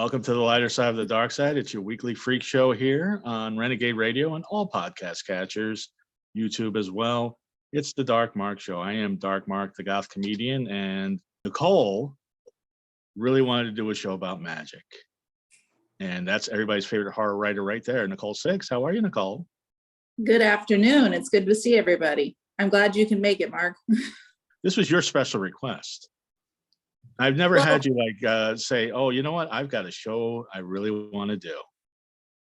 Welcome to the lighter side of the dark side. It's your weekly freak show here on Renegade Radio and all podcast catchers, YouTube as well. It's the Dark Mark Show. I am Dark Mark, the goth comedian, and Nicole really wanted to do a show about magic. And that's everybody's favorite horror writer right there, Nicole Six. How are you, Nicole? Good afternoon. It's good to see everybody. I'm glad you can make it, Mark. This was your special request. I've never had you say, oh, you know what? I've got a show I really want to do.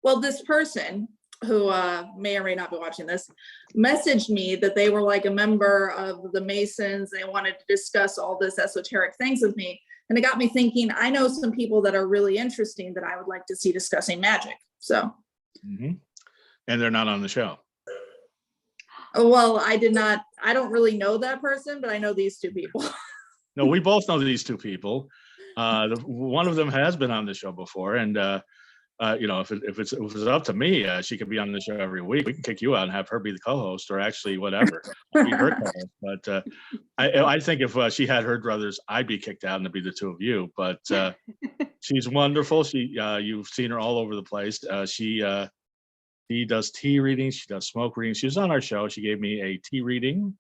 Well, this person who may or may not be watching this messaged me that they were like a member of the Masons. They wanted to discuss all this esoteric things with me. And it got me thinking, I know some people that are really interesting that I would like to see discussing magic. So. Mm-hmm. And they're not on the show. Well, I don't really know that person, but I know these two people. No, we both know these two people. One of them has been on the show before, and if it's up to me, she could be on the show every week. We can kick you out and have her be the co-host, or actually whatever. Be her co-host. But I think if she had her druthers, I'd be kicked out, and it'd be the two of you. But she's wonderful. You've seen her all over the place. She does tea readings. She does smoke readings. She was on our show. She gave me a tea reading,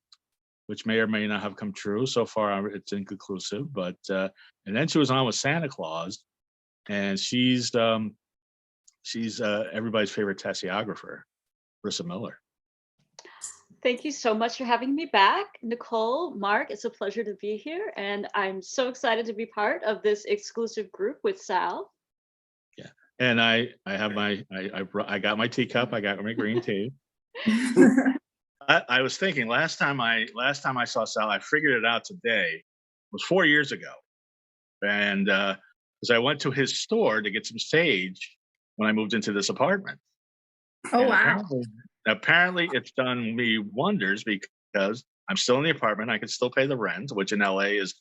which may or may not have come true. So far, it's inconclusive. But and then she was on with Santa Claus, and she's everybody's favorite tasseographer, Rissa Miller. Thank you so much for having me back, Nicole, Mark. It's a pleasure to be here, and I'm so excited to be part of this exclusive group with Sal. Yeah, and I have I got my teacup. I got my green tea. I was thinking last time I saw Sal, I figured it out today. It was 4 years ago, and because I went to his store to get some sage when I moved into this apartment. Oh, wow! Apparently, it's done me wonders because I'm still in the apartment. I can still pay the rent, which in LA is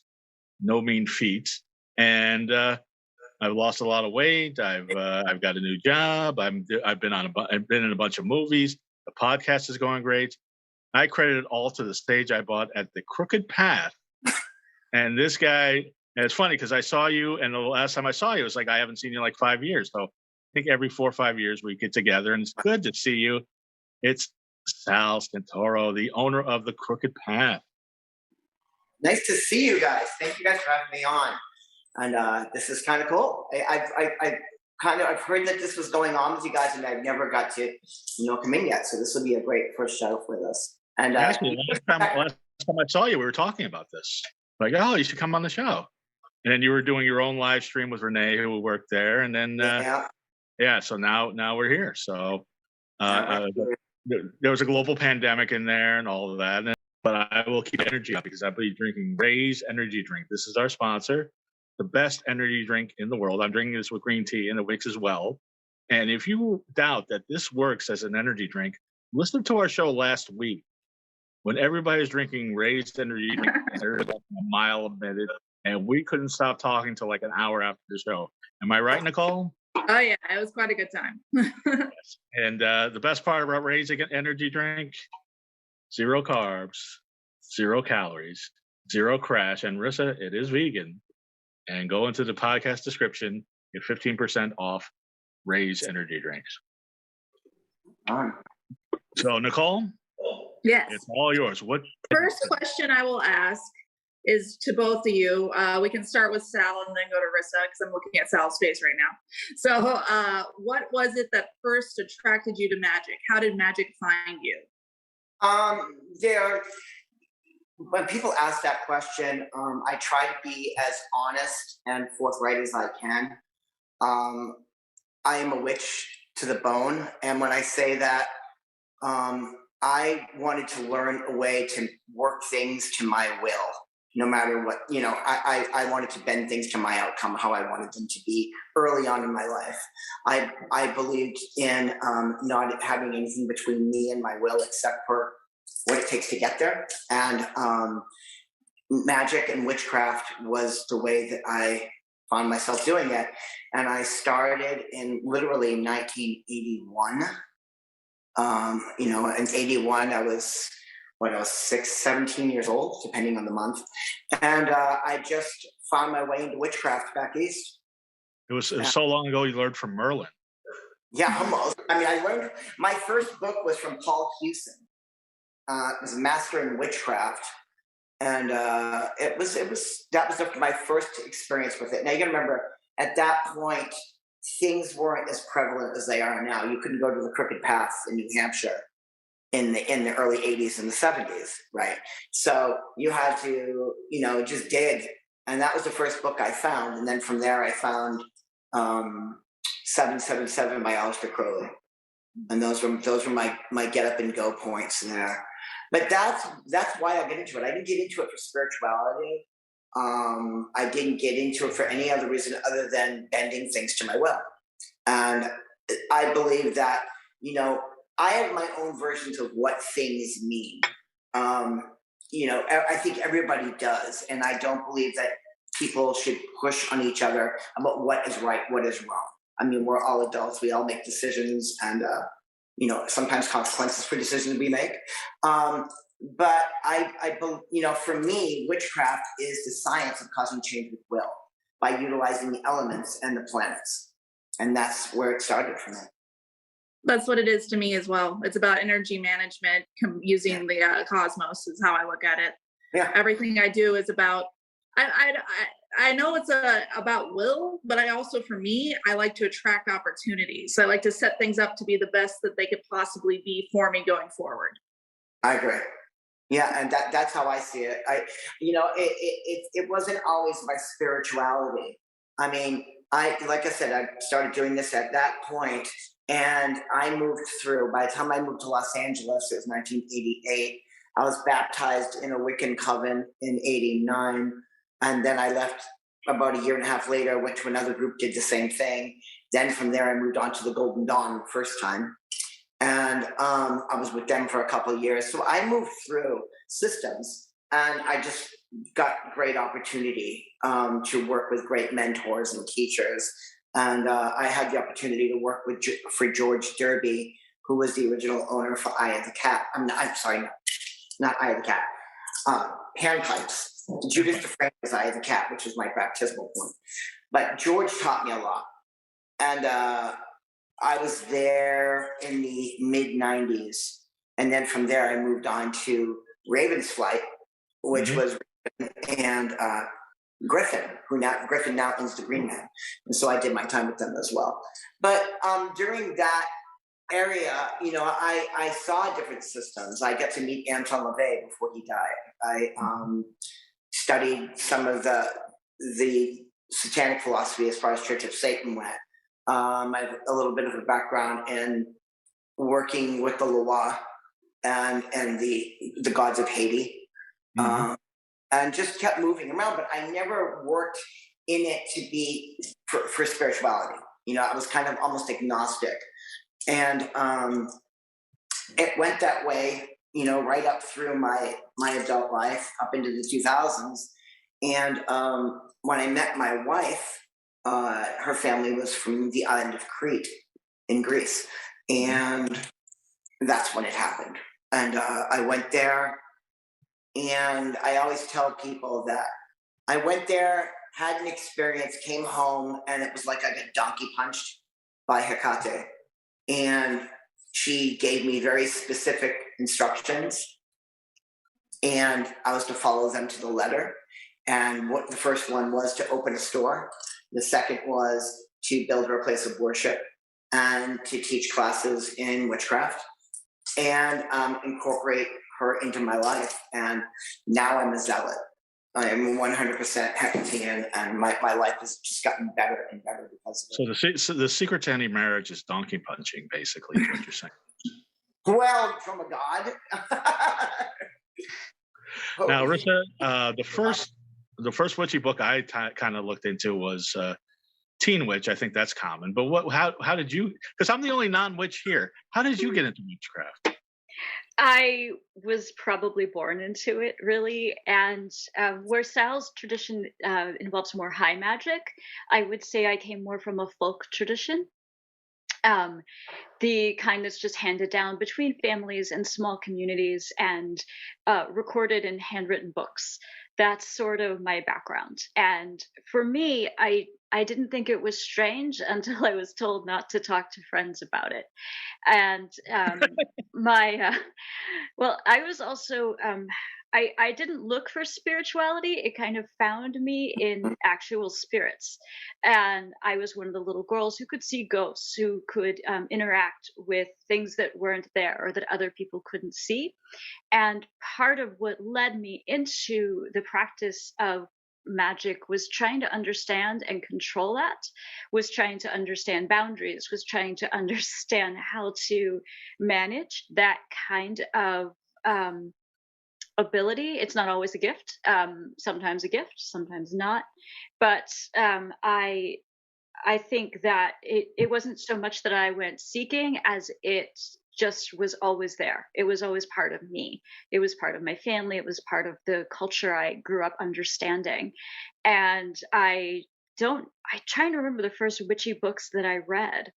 no mean feat, and I've lost a lot of weight. I've got a new job. I've been in a bunch of movies. The podcast is going great. I credit it all to the stage I bought at the Crooked Path. And this guy, and it's funny because I saw you, and the last time I saw you, it was like I haven't seen you in like 5 years. So I think every 4 or 5 years we get together, and it's good to see you. It's Sal Santoro, the owner of the Crooked Path. Nice to see you guys. Thank you guys for having me on. And this is kind of cool. I've heard that this was going on with you guys, and I've never got to, come in yet. So this will be a great first show for this. And actually, last time I saw you, we were talking about this. Like, oh, you should come on the show. And then you were doing your own live stream with Renee, who worked there. And then, so now we're here. So there was a global pandemic in there and all of that. But I will keep energy up because I believe drinking Ray's energy drink. This is our sponsor. The best energy drink in the world. I'm drinking this with green tea, and it mixes well. And if you doubt that this works as an energy drink, listen to our show last week when everybody was drinking raised energy drink. There was like a mile a minute, and we couldn't stop talking till like an hour after the show. Am I right, Nicole? Oh yeah, it was quite a good time. Yes. And the best part about raising an energy drink: 0 carbs, 0 calories, 0 crash, and Rissa, it is vegan. And go into the podcast description, get 15% off Ray's energy drinks. So, Nicole? Yes. It's all yours. What? First question I will ask is to both of you. We can start with Sal and then go to Rissa because I'm looking at Sal's face right now. So, what was it that first attracted you to magic? How did magic find you? When people ask that question, I try to be as honest and forthright as I can. I am a witch to the bone. And when I say that, I wanted to learn a way to work things to my will, no matter what, I wanted to bend things to my outcome, how I wanted them to be early on in my life. I believed in not having anything between me and my will except for what it takes to get there. And magic and witchcraft was the way that I found myself doing it. And I started in literally 1981. In 81, I was 17 years old, depending on the month. And I just found my way into witchcraft back east. It was so long ago you learned from Merlin. Yeah, almost. I mean, I learned, my first book was from Paul Hewson. It was Master in Witchcraft. And that was my first experience with it. Now you gotta remember, at that point, things weren't as prevalent as they are now. You couldn't go to the Crooked Path in New Hampshire in the early 80s and the 70s, right? So you had to, just dig. And that was the first book I found. And then from there I found 777 by Alister Crowley. And those were my get up and go points there. But that's why I get into it. I didn't get into it for spirituality. I didn't get into it for any other reason other than bending things to my will. And I believe that, I have my own versions of what things mean. I think everybody does. And I don't believe that people should push on each other about what is right, what is wrong. I mean, we're all adults. We all make decisions and, sometimes consequences for decisions we make. But for me, witchcraft is the science of causing change with will by utilizing the elements and the planets. And that's where it started for me. That's what it is to me as well. It's about energy management using the cosmos is how I look at it. Yeah. Everything I do is about, I know it's about will, but I also, for me, I like to attract opportunities. I like to set things up to be the best that they could possibly be for me going forward. I agree. Yeah, and that's how I see it. It wasn't always my spirituality. I mean, like I said, I started doing this at that point, and I moved through. By the time I moved to Los Angeles, it was 1988. I was baptized in a Wiccan coven in '89. And then I left about a year and a half later, went to another group, did the same thing. Then from there, I moved on to the Golden Dawn the first time. And I was with them for a couple of years. So I moved through systems, and I just got great opportunity to work with great mentors and teachers. And I had the opportunity to work for George Derby, who was the original owner for Eye of the Cat. I'm sorry, not Eye of the Cat. Panpipes. Judith Dufresne was Eye of the Cat, which was my baptismal point. But George taught me a lot. And I was there in the mid-90s. And then from there, I moved on to Raven's Flight, which was and Griffin, Griffin now owns the Green Man. And so I did my time with them as well. But during that area, I saw different systems. I got to meet Anton LaVey before he died. I studied some of the satanic philosophy as far as Church of Satan went. I have a little bit of a background in working with the Loa and the gods of Haiti, and just kept moving around. But I never worked in it to be for spirituality. I was kind of almost agnostic. And it went that way, right up through my adult life, up into the 2000s. And when I met my wife, her family was from the island of Crete in Greece. And that's when it happened. And I went there, and I always tell people that I went there, had an experience, came home, and it was like I got donkey punched by Hecate. And she gave me very specific instructions, and I was to follow them to the letter. And what the first one was to open a store. The second was to build her a place of worship and to teach classes in witchcraft and incorporate her into my life. And now I'm a zealot. I am 100% Hecatean, and my life has just gotten better and better because of it. So the secret to any marriage is donkey punching, basically, is what you're saying. Well, from a god. Now, Rissa, the first witchy book I kind of looked into was Teen Witch. I think that's common. But how did you? Because I'm the only non-witch here. How did you get into witchcraft? I was probably born into it, really. And where Sal's tradition involves more high magic, I would say I came more from a folk tradition. The kind that's just handed down between families and small communities and recorded in handwritten books. That's sort of my background. And for me, I didn't think it was strange until I was told not to talk to friends about it. And my well, I was also I didn't look for spirituality. It kind of found me in actual spirits. And I was one of the little girls who could see ghosts, who could interact with things that weren't there or that other people couldn't see. And part of what led me into the practice of magic was trying to understand and control that, was trying to understand boundaries, was trying to understand how to manage that kind of ability. It's not always a gift, sometimes a gift, sometimes not. But I think that it wasn't so much that I went seeking as it just was always there. It was always part of me. It was part of my family. It was part of the culture I grew up understanding. And I'm trying to remember the first witchy books that I read.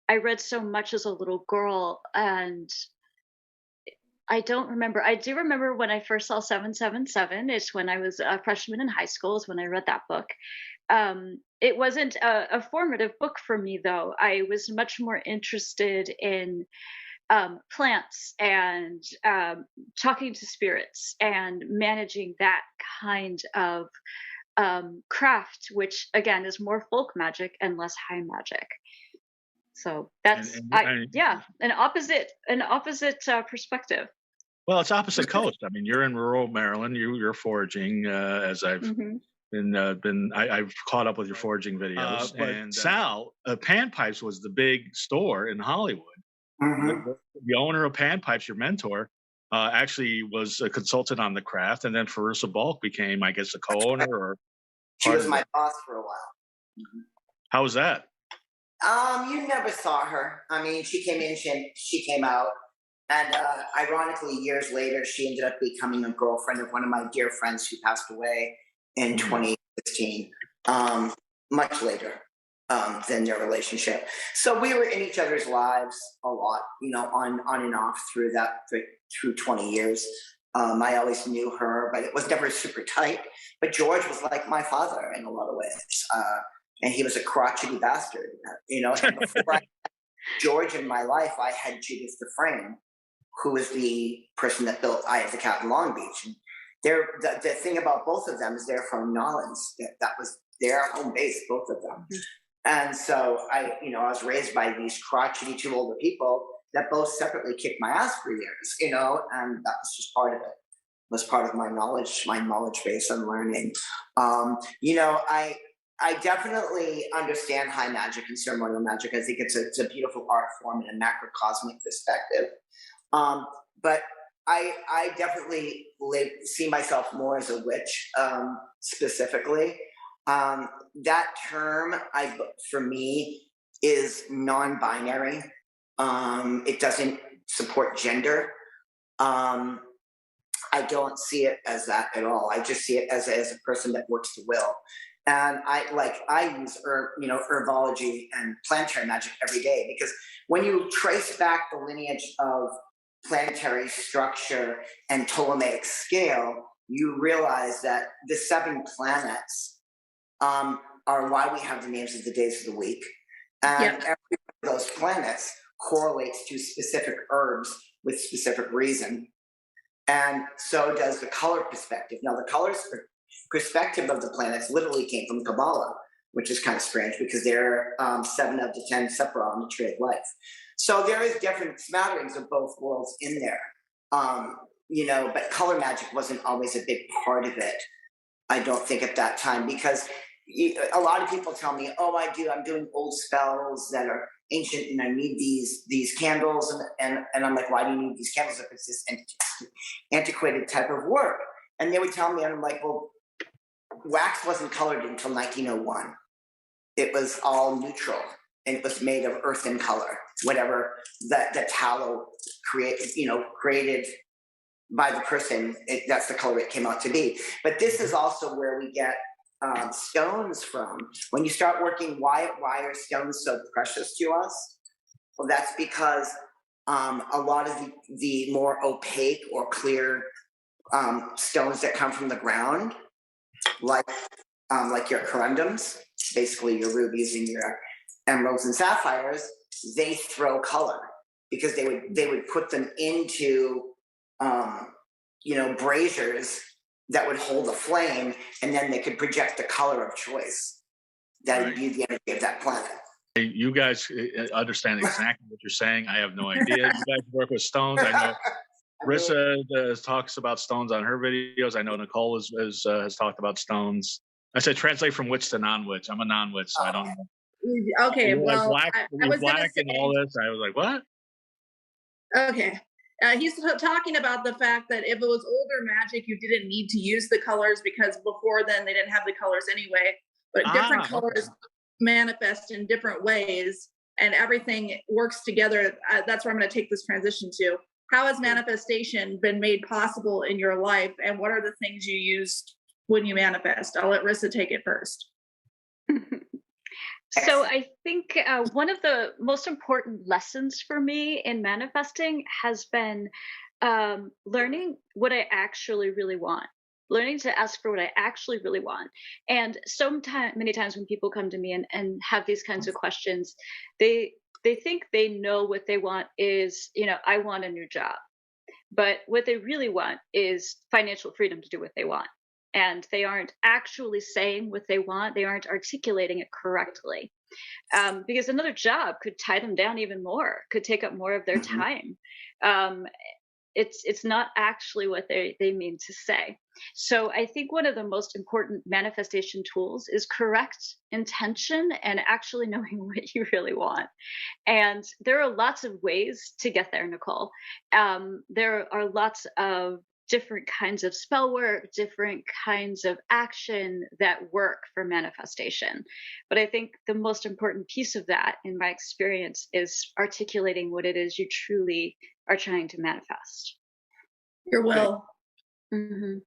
I read so much as a little girl, and I don't remember. I do remember when I first saw 777. It's when I was a freshman in high school, is when I read that book. It wasn't a formative book for me, though. I was much more interested in plants and talking to spirits and managing that kind of craft, which again is more folk magic and less high magic. So that's an opposite perspective. Well, it's opposite coast. I mean, you're in rural Maryland. You're foraging, as I've I've caught up with your foraging videos. But Sal, Panpipes was the big store in Hollywood. The owner of Panpipes, your mentor, actually was a consultant on the craft, and then Fairuza Balk became, I guess, a co-owner. Or she was my boss for a while. How was that? You never saw her. I mean, she came in, she came out, and ironically, years later, she ended up becoming a girlfriend of one of my dear friends who passed away in 2016. Much later than their relationship. So we were in each other's lives a lot, on and off through 20 years. I always knew her, but it was never super tight. But George was like my father in a lot of ways. And he was a crotchety bastard, And before I had George in my life, I had Judith Dufresne, who was the person that built Eye of the Cat in Long Beach. And the thing about both of them is they're from Nolens. That was their home base, both of them. And so I was raised by these crotchety two older people that both separately kicked my ass for years, and that was just part of it. It was part of my knowledge base and learning. I definitely understand high magic and ceremonial magic. I think it's a beautiful art form in a macrocosmic perspective. But I definitely see myself more as a witch, specifically. That term, for me, is non-binary. It doesn't support gender. I don't see it as that at all. I just see it as a person that works the will. And I use herbology and planetary magic every day, because when you trace back the lineage of planetary structure and Ptolemaic scale, you realize that the 7 planets are why we have the names of the days of the week. And every one of those planets correlates to specific herbs with specific reason. And so does the color perspective. Now, the colors perspective of the planets literally came from Kabbalah, which is kind of strange because there are 7 of the 10 separate on the tree of life. So there is different smatterings of both worlds in there. But color magic wasn't always a big part of it, I don't think, at that time, because a lot of people tell me, I'm doing old spells that are ancient and I need these candles. And I'm like, why do you need these candles if it's this antiquated type of work? And they would tell me, and I'm like, well, wax wasn't colored until 1901. It was all neutral, and it was made of earthen color, whatever the tallow created by the person, that's the color it came out to be. But this is also where we get stones from. When you start working, why are stones so precious to us? Well, that's because a lot of the more opaque or clear stones that come from the ground, like your corundums, basically your rubies and your emeralds and sapphires, they throw color because they would put them into braziers that would hold a flame, and then they could project the color of choice that would be the energy of that planet. You guys understand exactly what you're saying. I have no idea. You guys work with stones. I know Rissa talks about stones on her videos. I know Nicole has talked about stones. I said translate from witch to non-witch. I'm a non-witch, so I don't know. Okay, well, black, I was black gonna say, and all this. I was like, what? okay. He's talking about the fact that if it was older magic, you didn't need to use the colors because before then they didn't have the colors anyway. But different colors manifest in different ways, and everything works together. That's where I'm going to take this transition to. How has manifestation been made possible in your life, and what are the things you use when you manifest? I'll let Rissa take it first. So I think one of the most important lessons for me in manifesting has been learning what I actually really want. Learning to ask for what I actually really want. And many times when people come to me and have these kinds of questions, they think they know what they want is, I want a new job. But what they really want is financial freedom to do what they want. And they aren't actually saying what they want. They aren't articulating it correctly. Because another job could tie them down even more, could take up more of their time. It's not actually what they mean to say. So I think one of the most important manifestation tools is correct intention and actually knowing what you really want. And there are lots of ways to get there, Nicole. There are lots of different kinds of spell work, different kinds of action that work for manifestation. But I think the most important piece of that, in my experience, is articulating what it is you truly are trying to manifest. Your will. Mm-hmm.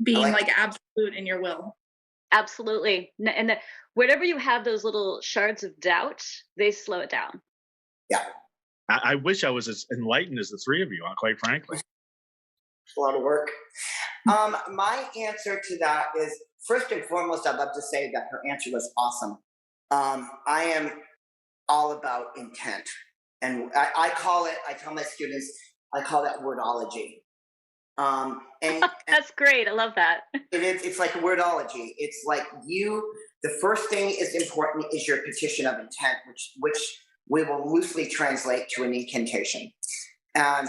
Being like absolute in your will. Absolutely. And whenever you have those little shards of doubt, they slow it down. Yeah. I wish I was as enlightened as the three of you, quite frankly. A lot of work. My answer to that is, first and foremost, I'd love to say that her answer was awesome. I am all about intent. And I tell my students, I call that wordology. And that's great. I love that. It's like a wordology. It's like the first thing is important is your petition of intent, which we will loosely translate to an incantation. And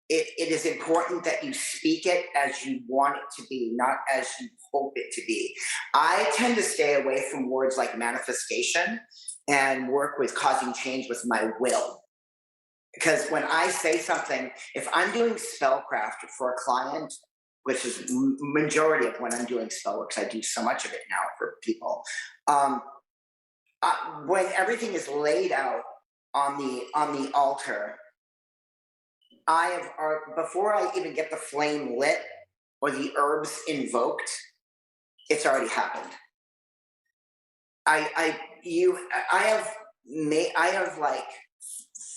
it is important that you speak it as you want it to be, not as you hope it to be. I tend to stay away from words like manifestation and work with causing change with my will. Because when I say something, if I'm doing spellcraft for a client, which is majority of when I'm doing spell work, because I do so much of it now for people, when everything is laid out on the altar, before I even get the flame lit or the herbs invoked, it's already happened. I have like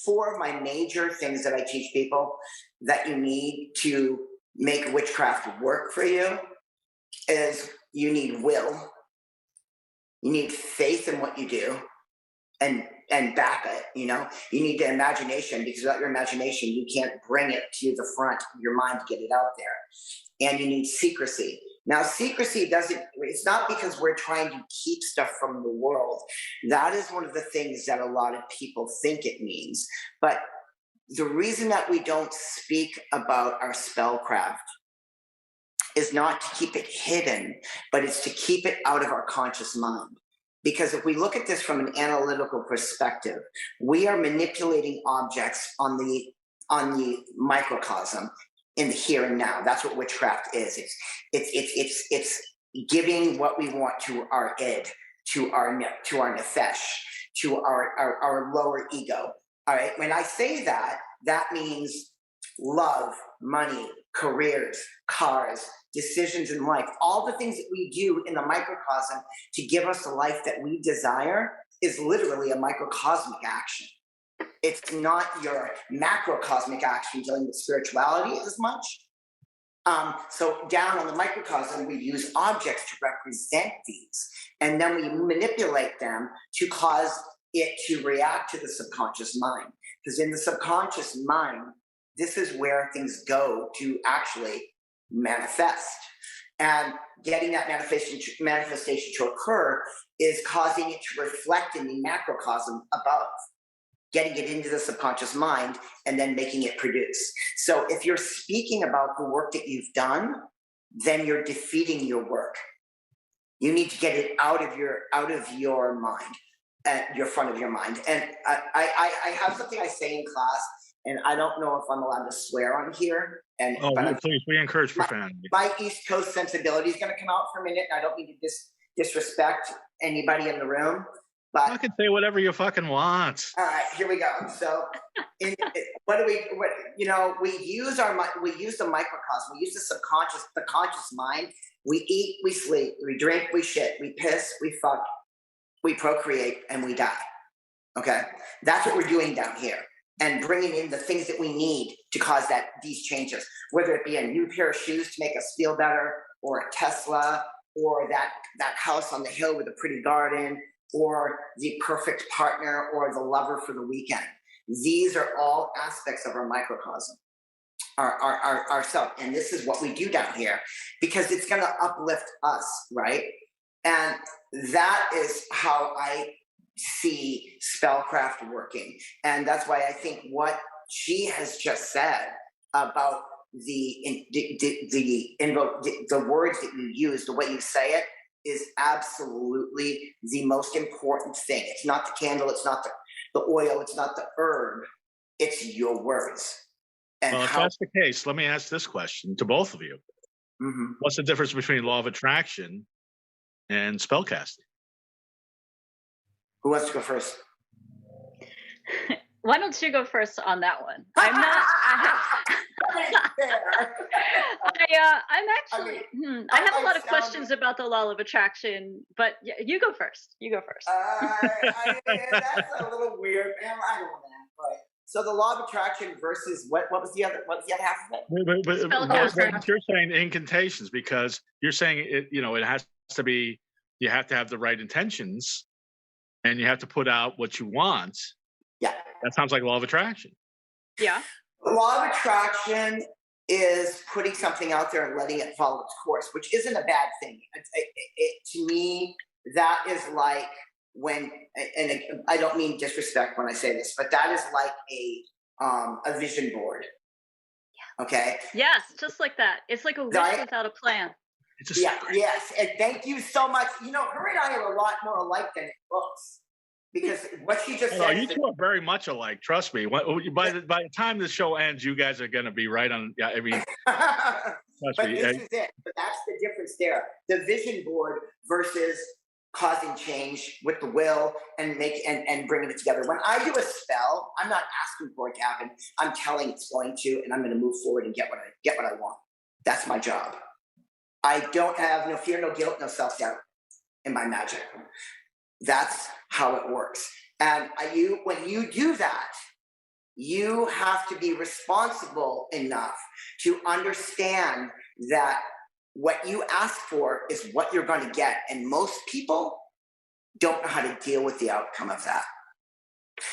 4 of my major things that I teach people that you need to make witchcraft work for you is you need will, you need faith in what you do, and back it. You need the imagination, because without your imagination, you can't bring it to the front of your mind to get it out there. And you need secrecy. Now, secrecy it's not because we're trying to keep stuff from the world. That is one of the things that a lot of people think it means. But the reason that we don't speak about our spellcraft is not to keep it hidden, but it's to keep it out of our conscious mind. Because if we look at this from an analytical perspective, we are manipulating objects on the microcosm in the here and now. That's what witchcraft is. It's giving what we want to our id, to our nefesh, to our lower ego. All right. When I say that, that means love, money, careers, cars, decisions in life. All the things that we do in the microcosm to give us the life that we desire is literally a microcosmic action. It's not your macrocosmic action dealing with spirituality as much. So down on the microcosm, we use objects to represent these, and then we manipulate them to cause it to react to the subconscious mind. Because in the subconscious mind, this is where things go to actually manifest. And getting that manifestation to occur is causing it to reflect in the macrocosm above, getting it into the subconscious mind and then making it produce. So if you're speaking about the work that you've done, then you're defeating your work. You need to get it out of your mind, at your front of your mind. And I have something I say in class, and I don't know if I'm allowed to swear on here. Please, we encourage profanity. My East Coast sensibility is going to come out for a minute, and I don't mean to disrespect anybody in the room. But I can say whatever you fucking want. All right, here we go. So, we use the microcosm, we use the subconscious, the conscious mind. We eat, we sleep, we drink, we shit, we piss, we fuck, we procreate, and we die. Okay, that's what we're doing down here, and bringing in the things that we need to cause these changes, whether it be a new pair of shoes to make us feel better, or a Tesla, or that house on the hill with a pretty garden, or the perfect partner, or the lover for the weekend. These are all aspects of our microcosm, our self. And this is what we do down here, because it's going to uplift us, right? And that is how I see spellcraft working. And that's why I think what she has just said about the words that you use, the way you say it, is absolutely the most important thing. It's not the candle, it's not the oil, it's not the herb, it's your words. And well, if that's the case, let me ask this question to both of you. Mm-hmm. What's the difference between law of attraction and spellcasting? Who wants to go first? Why don't you go first on that one? I'm actually. I have a lot of questions about the law of attraction, but you go first. You go first. That's a little weird, man. I don't know that. Right. So the law of attraction versus what was the other half of it? But you're saying incantations, because you're saying it has to be, you have to have the right intentions, and you have to put out what you want. Yeah. That sounds like law of attraction. Yeah. Law of attraction is putting something out there and letting it follow its course, which isn't a bad thing. To me, that is like when, and I don't mean disrespect when I say this, but that is like a vision board. Yeah. Okay. Yes, just like that. It's like a wish without a plan. Yes, and thank you so much. Her and I are a lot more alike than it looks. Because what she just said. You two are very much alike. Trust me. By the time the show ends, you guys are going to be right on. Yeah, I mean, but this is it. But that's the difference there. The vision board versus causing change with the will and bringing it together. When I do a spell, I'm not asking for it to happen. I'm telling it's going to, and I'm going to move forward and get what I want. That's my job. I don't have no fear, no guilt, no self-doubt in my magic. That's how it works. And when you do that, you have to be responsible enough to understand that what you ask for is what you're going to get. And most people don't know how to deal with the outcome of that.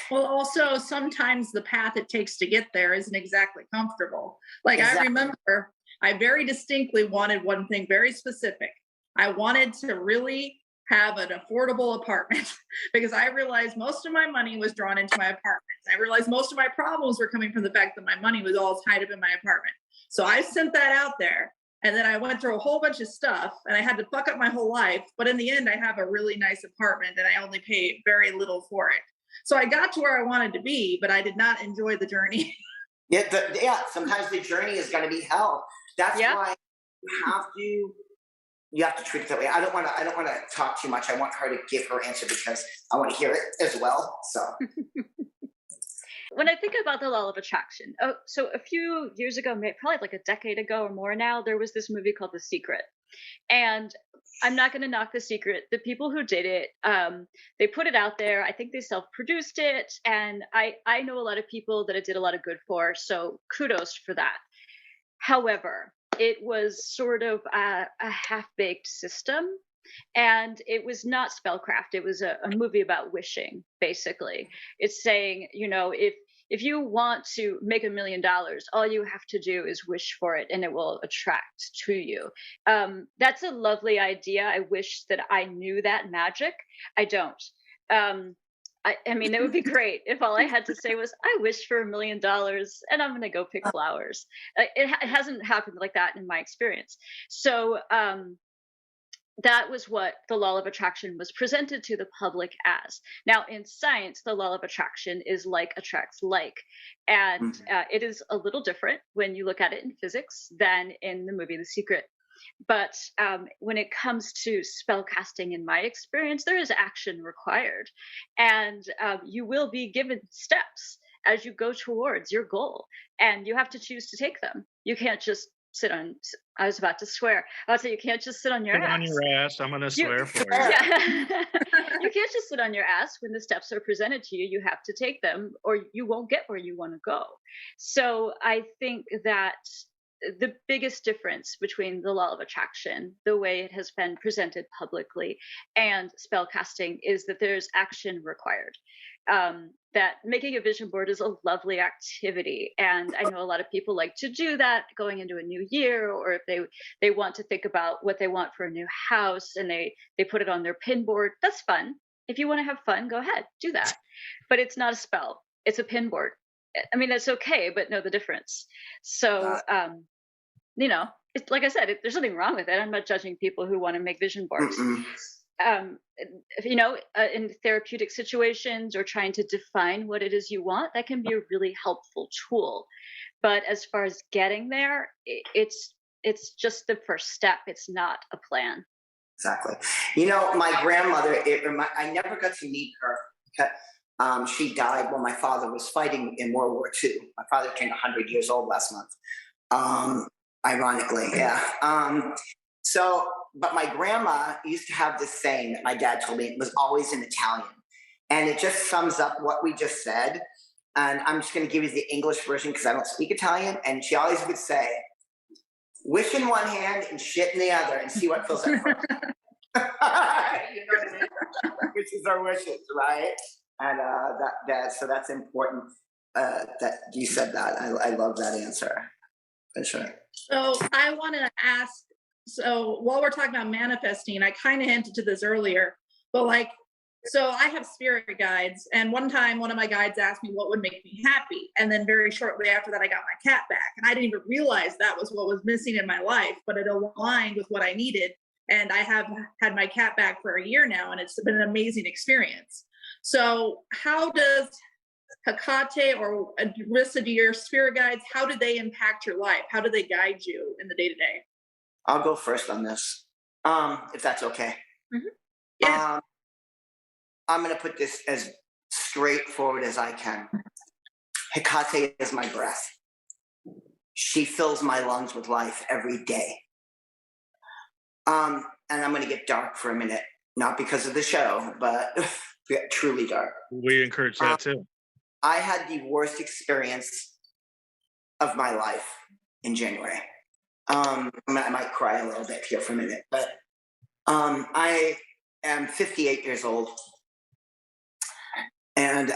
Well, also, sometimes the path it takes to get there isn't exactly comfortable. Like, exactly. I remember I very distinctly wanted one thing very specific. I wanted to really have an affordable apartment because I realized most of my money was drawn into my apartment. I realized most of my problems were coming from the fact that my money was all tied up in my apartment. So I sent that out there, and then I went through a whole bunch of stuff, and I had to fuck up my whole life. But in the end, I have a really nice apartment, and I only pay very little for it. So I got to where I wanted to be, but I did not enjoy the journey. Sometimes the journey is going to be hell. That's why you have to treat it that way. I don't want to talk too much. I want her to give her answer because I want to hear it as well. So when I think about the law of attraction, so a few years ago, probably like a decade ago or more now, there was this movie called The Secret. And I'm not going to knock The Secret. The people who did it, they put it out there. I think they self-produced it. And I know a lot of people that it did a lot of good for. So kudos for that. However, it was sort of a half-baked system. And it was not spellcraft. It was a movie about wishing, basically. It's saying, you know, if you want to make $1 million, all you have to do is wish for it and it will attract to you. That's a lovely idea. I wish that I knew that magic. I don't. I mean, it would be great if all I had to say was, I wish for $1 million and I'm going to go pick flowers. It hasn't happened like that in my experience. So, that was what the law of attraction was presented to the public as. Now, in science, the law of attraction is like attracts like. And it is a little different when you look at it in physics than in the movie The Secret. But when it comes to spell casting, in my experience, there is action required. And you will be given steps as you go towards your goal. And you have to choose to take them. You can't just sit on, I was about to swear. I would say you can't just sit on your Sit ass. on your ass. I'm going to swear for you. Yeah. You can't just sit on your ass when the steps are presented to you. You have to take them or you won't get where you want to go. So I think that the biggest difference between the law of attraction, the way it has been presented publicly, and spellcasting is that there's action required. That making a vision board is a lovely activity, and I know a lot of people like to do that going into a new year, or if they want to think about what they want for a new house and they put it on their pin board. That's fun. If you want to have fun, go ahead, do that. But it's not a spell. It's a pin board. I mean, that's okay, but know the difference. So, you know, it's, like I said, there's nothing wrong with it. I'm not judging people who want to make vision boards. You know, in therapeutic situations or trying to define what it is you want, that can be a really helpful tool. But as far as getting there, it's just the first step. It's not a plan. Exactly. You know, my grandmother, I never got to meet her. She died when my father was fighting in World War II. My father turned 100 years old last month. Ironically, yeah. But my grandma used to have this saying that my dad told me. It was always in Italian. And it just sums up what we just said. And I'm just going to give you the English version because I don't speak Italian. And she always would say, wish in one hand and shit in the other and see what fills up first. You know what I mean? Wishes are wishes, right? And so that's important that you said that. I love that answer. For sure. So I want to ask, so while we're talking about manifesting, I kind of hinted to this earlier, but like, so I have spirit guides, and one time one of my guides asked me what would make me happy, and then very shortly after that I got my cat back, and I didn't even realize that was what was missing in my life, but it aligned with what I needed, and I have had my cat back for a year now, and it's been an amazing experience. So how does Hecate or Rissa, do your spirit guides, how do they impact your life? How do they guide you in the day-to-day? I'll go first on this, if that's okay. Mm-hmm. Yeah. I'm going to put this as straightforward as I can. Hecate is my breath. She fills my lungs with life every day. And I'm going to get dark for a minute, not because of the show, but truly dark. We encourage that too. I had the worst experience of my life in January. I might cry a little bit here for a minute, but I am 58 years old. And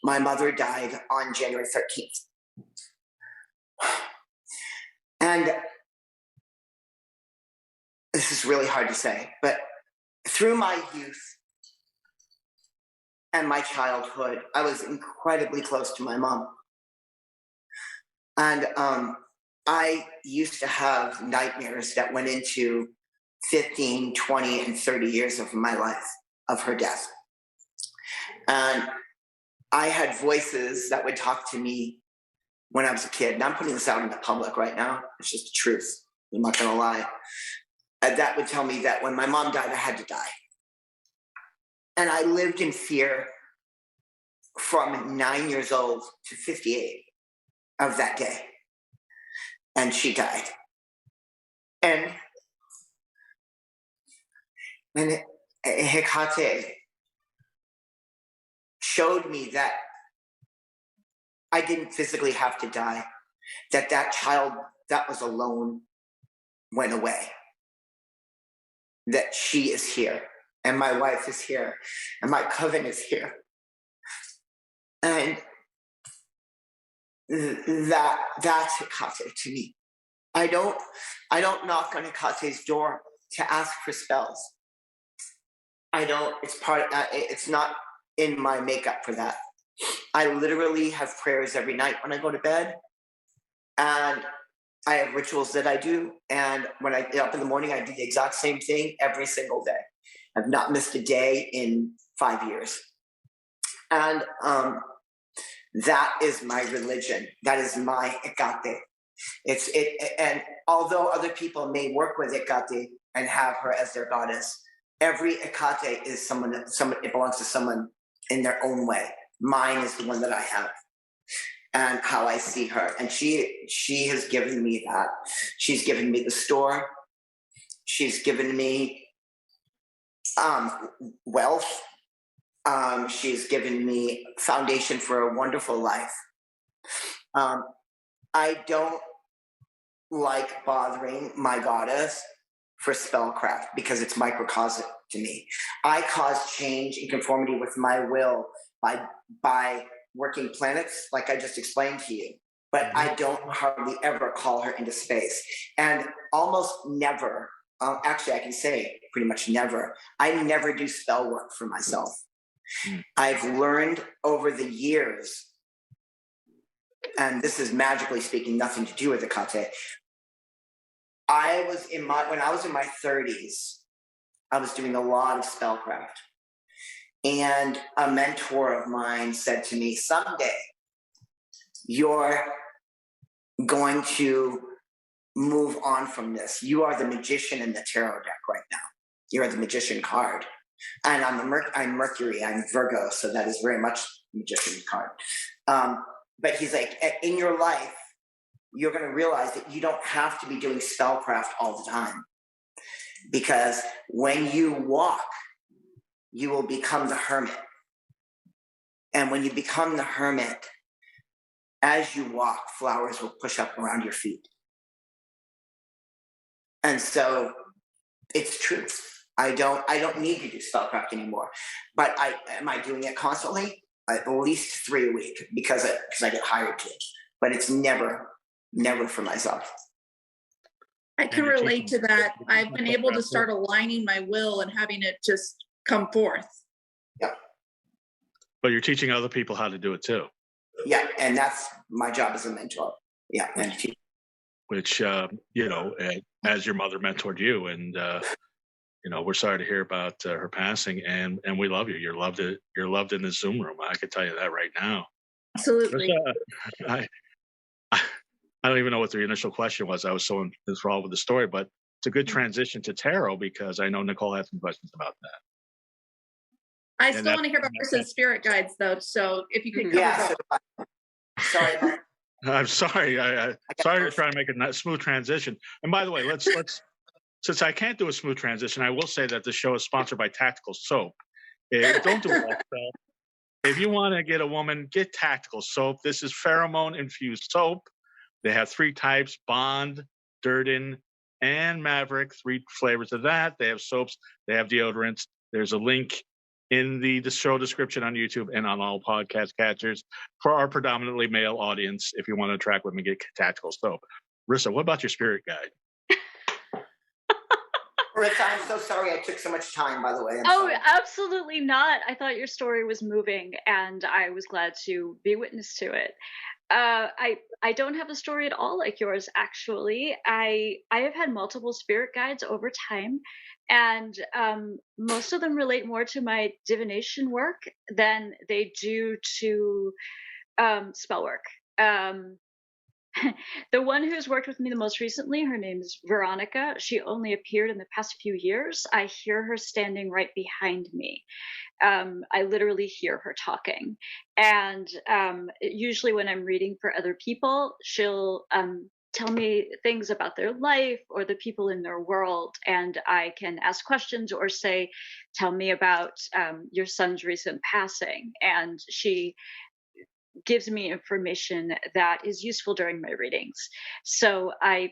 my mother died on January 13th. And this is really hard to say, but through my youth and my childhood, I was incredibly close to my mom. And I used to have nightmares that went into 15, 20, and 30 years of my life, of her death. And I had voices that would talk to me when I was a kid. And I'm putting this out in the public right now. It's just the truth. I'm not going to lie. And that would tell me that when my mom died, I had to die. And I lived in fear from 9 years old to 58 of that day. And she died. And Hecate showed me that I didn't physically have to die, that child that was alone went away. That she is here, and my wife is here, and my coven is here. And that's Hecate to me. I don't knock on Hecate's door to ask for spells. I don't, it's not in my makeup for that. I literally have prayers every night when I go to bed, and I have rituals that I do. And when I get up in the morning, I do the exact same thing every single day. I've not missed a day in 5 years. And that is my religion. That is my Hecate. And although other people may work with Hecate and have her as their goddess, every Hecate is someone, it belongs to someone in their own way. Mine is the one that I have, and how I see her. And she has given me that. She's given me the store. She's given me wealth. She's given me foundation for a wonderful life. I don't like bothering my goddess for spellcraft because it's microcosmic to me. I cause change in conformity with my will by working planets, like I just explained to you. But I don't hardly ever call her into space. And almost never, actually I can say pretty much never, I never do spell work for myself. I've learned over the years, and this is magically speaking nothing to do with Hecate. When I was in my 30s, I was doing a lot of spellcraft. And a mentor of mine said to me, someday you're going to move on from this. You are the magician in the tarot deck right now. You're the magician card. And I'm Mercury, I'm Virgo, so that is very much magician card. But he's like, in your life, you're going to realize that you don't have to be doing spellcraft all the time. Because when you walk, you will become the hermit. And when you become the hermit, as you walk, flowers will push up around your feet. And so it's true. I don't need to do spellcraft anymore. But am I doing it constantly? At least 3 a week because I get hired to. But it's never for myself. I can relate to that. I've been able to start aligning my will and having it just come forth. Yeah. But you're teaching other people how to do it too. Yeah, and that's my job as a mentor. Yeah, which as your mother mentored you, and we're sorry to hear about her passing, and we love you. You're loved in the Zoom room. I can tell you that right now. Absolutely. I don't even know what the initial question was. I was so enthralled with the story, but it's a good transition to tarot because I know Nicole had some questions about that. I still want to hear about Rissa's spirit guides, though. So if you could cover Sorry. I'm sorry. Sorry to try to make a smooth transition. And by the way, let's since I can't do a smooth transition, I will say that the show is sponsored by Tactical Soap. Don't do that stuff. If you want to get a woman, get Tactical Soap. This is pheromone infused soap. They have 3 types: Bond, Durden, and Maverick. 3 flavors of that. They have soaps. They have deodorants. There's a link in the show description on YouTube and on all podcast catchers for our predominantly male audience. If you want to attract women, get Tactical Soap. Rissa, what about your spirit guide? Rissa, I'm so sorry I took so much time, by the way. Sorry. Absolutely not. I thought your story was moving, and I was glad to be witness to it. I don't have a story at all like yours, actually. I have had multiple spirit guides over time, and most of them relate more to my divination work than they do to spell work. The one who's worked with me the most recently, her name is Veronica. She only appeared in the past few years. I hear her standing right behind me. I literally hear her talking. And usually when I'm reading for other people, she'll tell me things about their life or the people in their world. And I can ask questions or say, tell me about your son's recent passing. And she gives me information that is useful during my readings. So I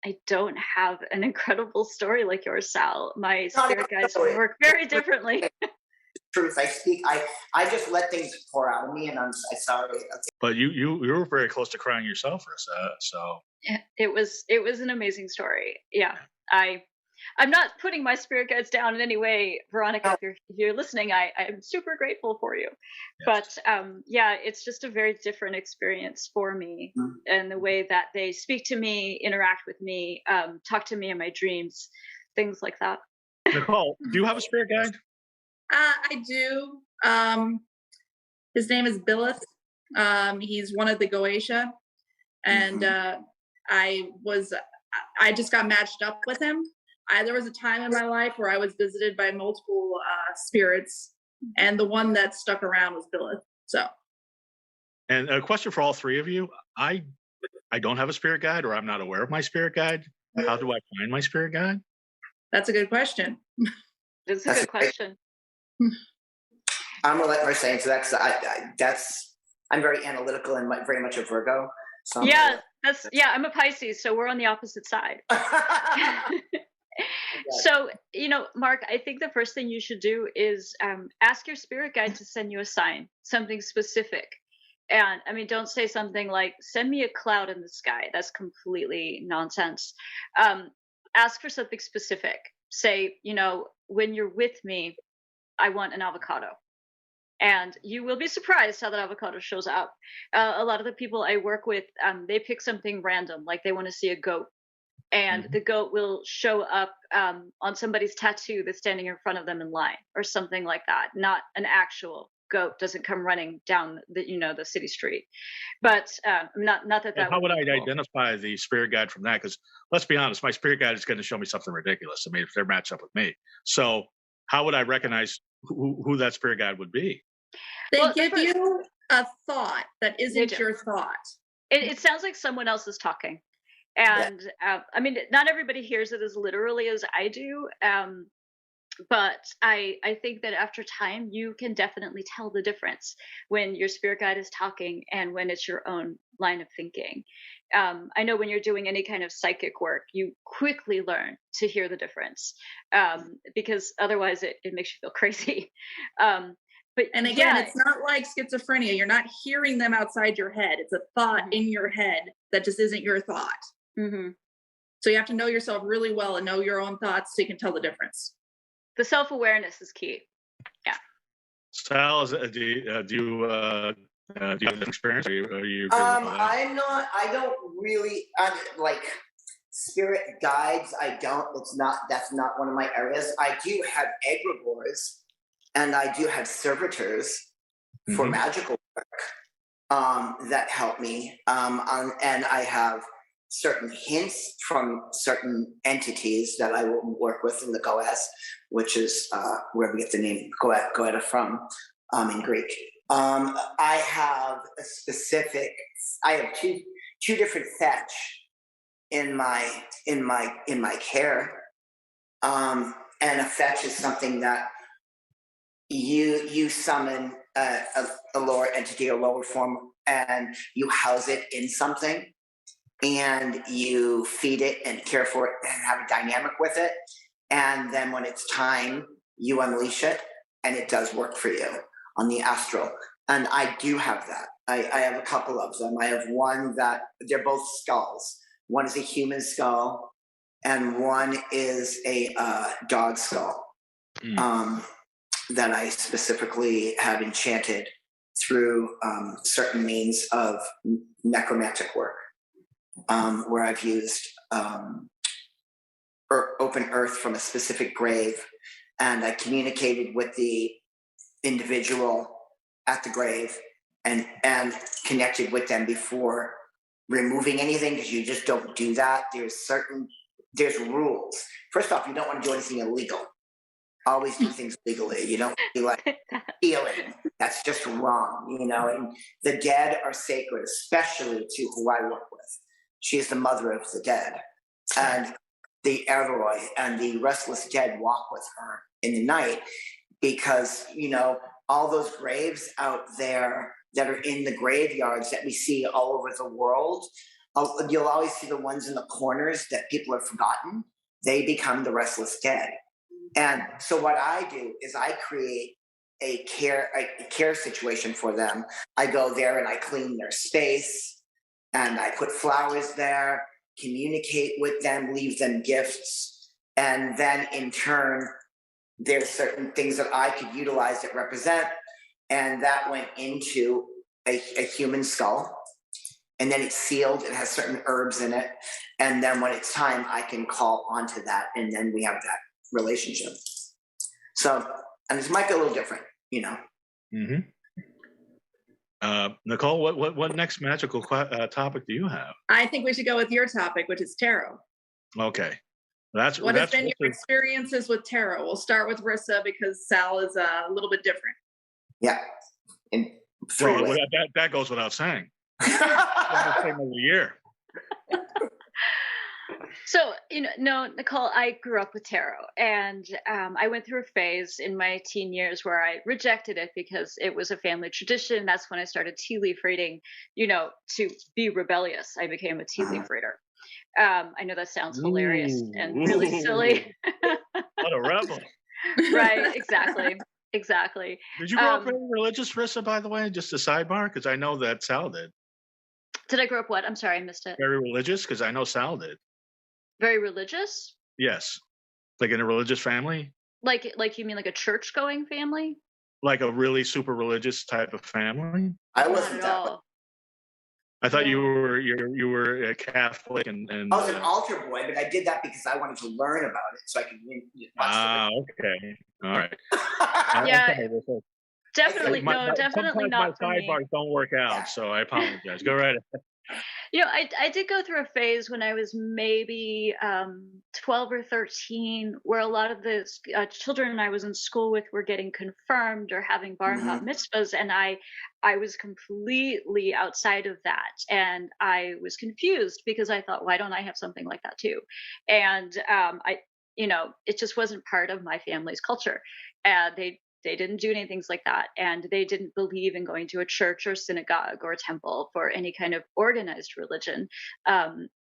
I don't have an incredible story like yours, Sal. My spirit guides story. work very differently. Truth, I just let things pour out of me, and I'm sorry. But you were very close to crying yourself, Rissa. So It was an amazing story. Yeah, I'm not putting my spirit guides down in any way, Veronica. If you're listening, I'm super grateful for you. yes. But yeah, it's just a very different experience for me, and the way that they speak to me, interact with me, talk to me in my dreams, things like that. Nicole, do you have a spirit guide? I do. His name is Billith. He's one of the Goetia, and I just got matched up with him. There was a time in my life where I was visited by multiple spirits, and the one that stuck around was Billith. So, And a question for all three of you: I don't have a spirit guide, or I'm not aware of my spirit guide. How do I find my spirit guide? that's a good question. It's a good question. I'm gonna let Rissa answer that because I'm very analytical and very much a Virgo. So I'm a Pisces, so we're on the opposite side. So, Mark, I think the first thing you should do is ask your spirit guide to send you a sign, something specific. And I mean, don't say something like, send me a cloud in the sky. That's completely nonsense. Ask for something specific. Say, when you're with me, I want an avocado. And you will be surprised how that avocado shows up. A lot of the people I work with, they pick something random, like they want to see a goat. And the goat will show up on somebody's tattoo that's standing in front of them in line, or something like that. Not an actual goat doesn't come running down the city street. But not that. How would I identify the spirit guide from that? Because let's be honest, my spirit guide is going to show me something ridiculous. I mean, if they're matched up with me, so how would I recognize who that spirit guide would be? They give you a thought that isn't your thought. It sounds like someone else is talking. And I mean, not everybody hears it as literally as I do. But I think that after time, you can definitely tell the difference when your spirit guide is talking and when it's your own line of thinking. I know when you're doing any kind of psychic work, you quickly learn to hear the difference, because otherwise it makes you feel crazy. And again, it's not like schizophrenia. You're not hearing them outside your head. It's a thought in your head that just isn't your thought. So you have to know yourself really well and know your own thoughts so you can tell the difference. The self-awareness is key. Yeah. Sal, do you have experience? Are you I'm not. I don't really. Like spirit guides. I don't. That's not one of my areas. I do have egregores, and I do have servitors for magical work that help me. And I have certain hints from certain entities that I will work with in the Goes, which is where we get the name Goeta from in Greek. I have a specific. I have two different fetch in my care, and a fetch is something that you summon a lower entity, a lower form, and you house it in something, and you feed it and care for it and have a dynamic with it, and then when it's time, you unleash it, and it does work for you on the astral. And I do have that. I have a couple of them. I have one that they're both skulls. One is a human skull, and one is a dog skull that I specifically have enchanted through certain means of necromantic work, where I've used open earth from a specific grave, and I communicated with the individual at the grave and connected with them before removing anything, because you just don't do that. There's rules. First off, you don't want to do anything illegal. Always do things legally. You don't be like stealing. That's just wrong, and the dead are sacred, especially to who I work with. She is the mother of the dead, and the Eroi and the restless dead walk with her in the night, because all those graves out there that are in the graveyards that we see all over the world you'll always see the ones in the corners that people have forgotten. They become the restless dead. And so what I do is I create a care situation for them. I go there and I clean their space, and I put flowers there, communicate with them, leave them gifts. And then in turn, there's certain things that I could utilize that represent. And that went into a human skull. And then it's sealed. It has certain herbs in it. And then when it's time, I can call onto that. And then we have that relationship. So, and this might be a little different, you know. Mm-hmm. Nicole, what next magical topic do you have? I think we should go with your topic, which is tarot. Okay. What has been your experiences with tarot? We'll start with Rissa because Sal is a little bit different. Yeah. Well, that goes without saying. Every year. So, no, Nicole, I grew up with tarot, and I went through a phase in my teen years where I rejected it because it was a family tradition. That's when I started tea leaf reading, to be rebellious. I became a tea leaf reader. I know that sounds hilarious and really silly. What a rebel. Right, exactly. Did you grow up very religious, Rissa, by the way? Just a sidebar, because I know that Sal did. Did I grow up what? I'm sorry, I missed it. Very religious, because I know Sal did. Very religious? Yes. Like in a religious family? Like you mean like a church-going family? Like a really super religious type of family? I wasn't at all. I thought you were a Catholic and I was an altar boy, but I did that because I wanted to learn about it so I could watch okay. All right. Yeah. Definitely, definitely not for me. Sidebars don't work out, so I apologize. Go right ahead. I did go through a phase when I was maybe 12 or 13 where a lot of the children I was in school with were getting confirmed or having bar and bat mitzvahs, and I was completely outside of that, and I was confused because I thought, why don't I have something like that too? And it just wasn't part of my family's culture. They didn't do any things like that, and they didn't believe in going to a church or synagogue or temple for any kind of organized religion.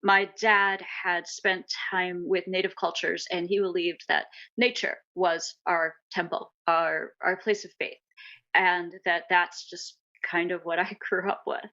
My dad had spent time with native cultures, and he believed that nature was our temple, our place of faith, and that's just kind of what I grew up with.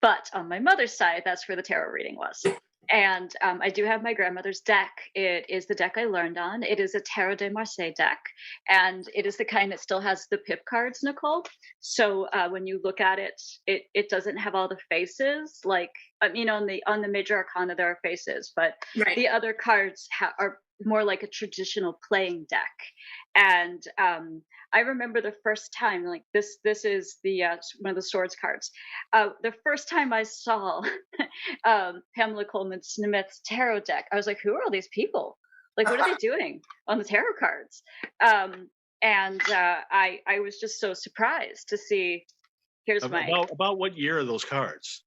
But on my mother's side, that's where the tarot reading was. And I do have my grandmother's deck. It is the deck I learned on. It is a Tarot de Marseille deck, and it is the kind that still has the pip cards, Nicole. So when you look at it, it doesn't have all the faces. Like on the major arcana there are faces, but the other cards are more like a traditional playing deck. And I remember the first time, like this is the one of the swords cards. The first time I saw Pamela Coleman Smith's tarot deck, I was like, who are all these people? Like, what are they doing on the tarot cards? And I was just so surprised to see. Here's about what year are those cards?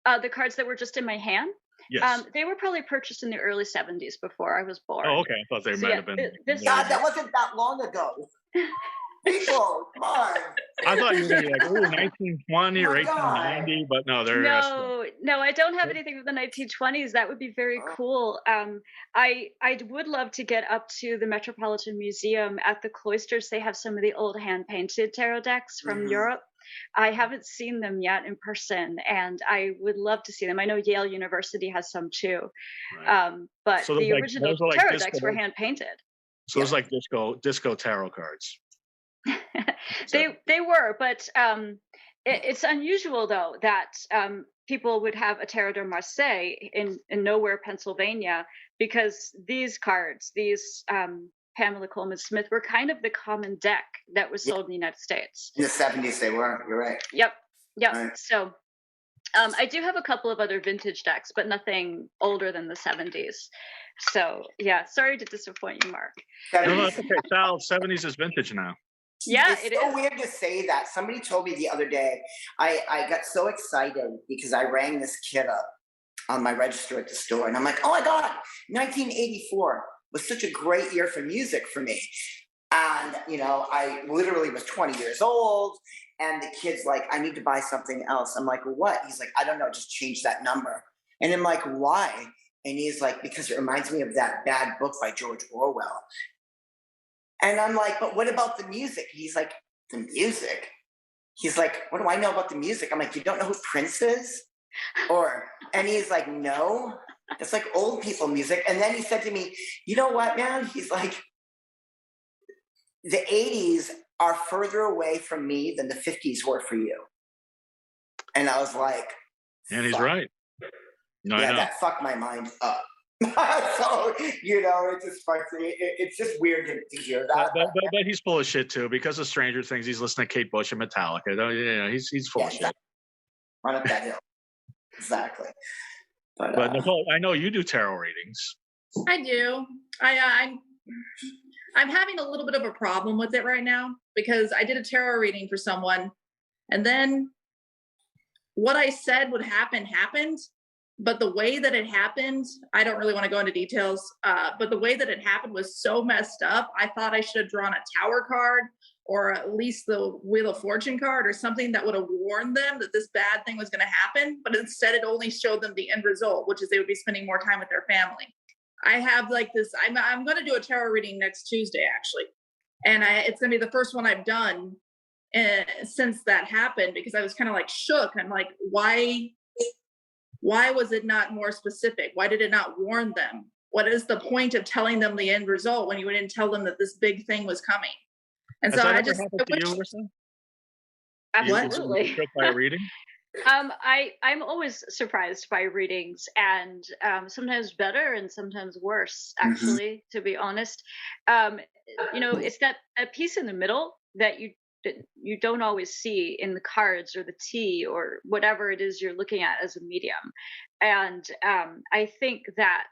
The cards that were just in my hand. Yes. They were probably purchased in the early 70s before I was born. Oh, okay. I thought they might have been. God, that wasn't that long ago. People, come on. I thought you were going to be like, 1920 or 1890, but no, they're... No, I don't have anything from the 1920s. That would be very cool. I would love to get up to the Metropolitan Museum at the cloisters. They have some of the old hand-painted tarot decks from Europe. I haven't seen them yet in person, and I would love to see them. I know Yale University has some too, but so the original tarot decks were hand-painted. So it's like disco tarot cards. They were, but it's unusual though that people would have a Tarot de Marseille in nowhere, Pennsylvania, because these cards, Pamela Coleman Smith, were kind of the common deck that was sold in the United States. In the 70s they were, you're right. Yep. Right. So I do have a couple of other vintage decks, but nothing older than the 70s. So yeah, sorry to disappoint you, Mark. No, it's okay. Sal, 70s is vintage now. Yeah, it's so weird to say that. Somebody told me the other day, I got so excited because I rang this kid up on my register at the store, and I'm like, oh my God, 1984 was such a great year for music for me. And, I literally was 20 years old, And the kid's like, I need to buy something else. I'm like, what? He's like, I don't know, just change that number. And I'm like, why? And he's like, because it reminds me of that bad book by George Orwell. And I'm like, but what about the music? He's like, the music? He's like, what do I know about the music? I'm like, you don't know who Prince is? And he's like, no, it's like old people music. And then he said to me, you know what, man? He's like, the 80s are further away from me than the 50s were for you. And I was like, and he's right. No, yeah, that fucked my mind up. So, it's just weird to hear that. But he's full of shit too, because of Stranger Things. He's listening to Kate Bush and Metallica. He's full of shit. Run up that hill. Exactly. But Nicole, I know you do tarot readings. I do. I'm having a little bit of a problem with it right now, because I did a tarot reading for someone, and then what I said would happen happened. But the way that it happened, I don't really want to go into details, but the way that it happened was so messed up. I thought I should have drawn a Tower card, or at least the Wheel of Fortune card, or something that would have warned them that this bad thing was going to happen. But instead, it only showed them the end result, which is they would be spending more time with their family. I have like this, I'm going to do a tarot reading next Tuesday, actually. And it's going to be the first one I've done since that happened, because I was kind of like shook. I'm like, why was it not more specific? Why did it not warn them? What is the point of telling them the end result when you didn't tell them that this big thing was coming? And so I just Absolutely. By a reading? I'm always surprised by readings, and sometimes better and sometimes worse, actually, to be honest. It's that a piece in the middle that you don't always see in the cards or the tea or whatever it is you're looking at as a medium. And I think that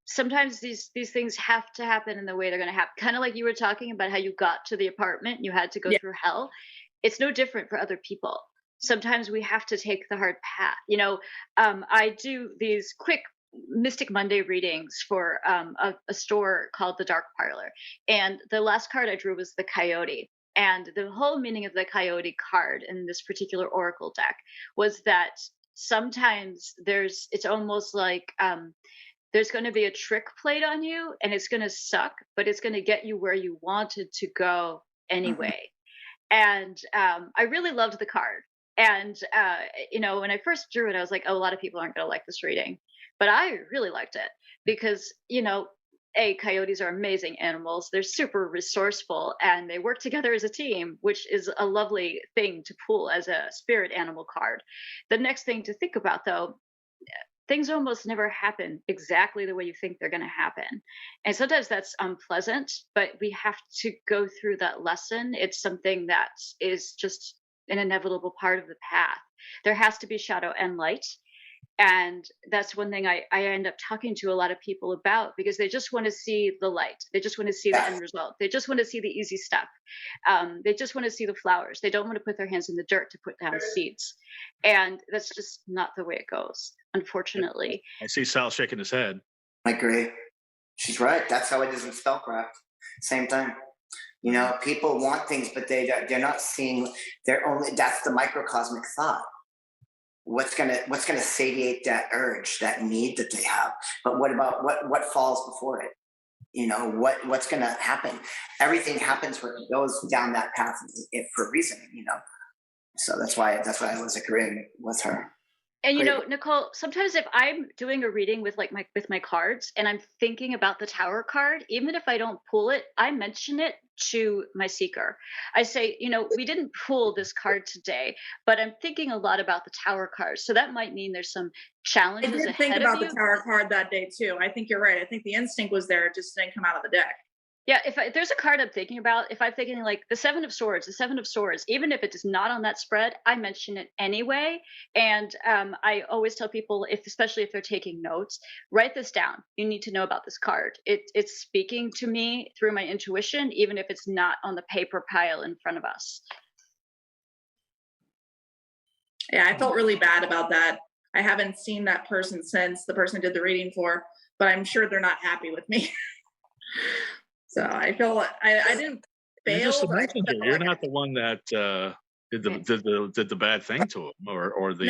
sometimes these things have to happen in the way they're going to happen. Kind of like you were talking about how you got to the apartment, you had to go through hell. It's no different for other people. Sometimes we have to take the hard path. I do these quick Mystic Monday readings for a store called The Dark Parlor. And the last card I drew was the coyote. And the whole meaning of the coyote card in this particular oracle deck was that sometimes it's almost like there's going to be a trick played on you, and it's going to suck, but it's going to get you where you wanted to go anyway. And I really loved the card. And, when I first drew it, I was like, oh, a lot of people aren't going to like this reading. But I really liked it because, coyotes are amazing animals. They're super resourceful, and they work together as a team, which is a lovely thing to pull as a spirit animal card. The next thing to think about, though, things almost never happen exactly the way you think they're going to happen. And sometimes that's unpleasant, but we have to go through that lesson. It's something that is just an inevitable part of the path. There has to be shadow and light. And that's one thing I end up talking to a lot of people about, because they just want to see the light. They just want to see the end result. They just want to see the easy stuff. They just want to see the flowers. They don't want to put their hands in the dirt to put down seeds. And that's just not the way it goes, unfortunately. I see Sal shaking his head. I agree. She's right. That's how it is in spellcraft. Same thing. People want things, but they're not seeing that's the microcosmic thought. What's gonna satiate that urge, that need that they have? But what about what falls before it? What's gonna happen? Everything happens where it goes down that path for a reason. So that's why I was agreeing with her. And Nicole, sometimes if I'm doing a reading with my cards and I'm thinking about the Tower card, even if I don't pull it, I mention it to my seeker. I say, we didn't pull this card today, but I'm thinking a lot about the Tower card. So that might mean there's some challenges ahead of you. I did think about the Tower card that day too. I think you're right. I think the instinct was there, it just didn't come out of the deck. Yeah, if there's a card I'm thinking about, if I'm thinking like the Seven of Swords, even if it is not on that spread, I mention it anyway. And I always tell people, especially if they're taking notes, write this down. You need to know about this card. It's speaking to me through my intuition, even if it's not on the paper pile in front of us. Yeah, I felt really bad about that. I haven't seen that person since, the person I did the reading for, but I'm sure they're not happy with me. So I feel I didn't You just the failed. I messenger. felt You're like not the one that did the bad thing to him, or the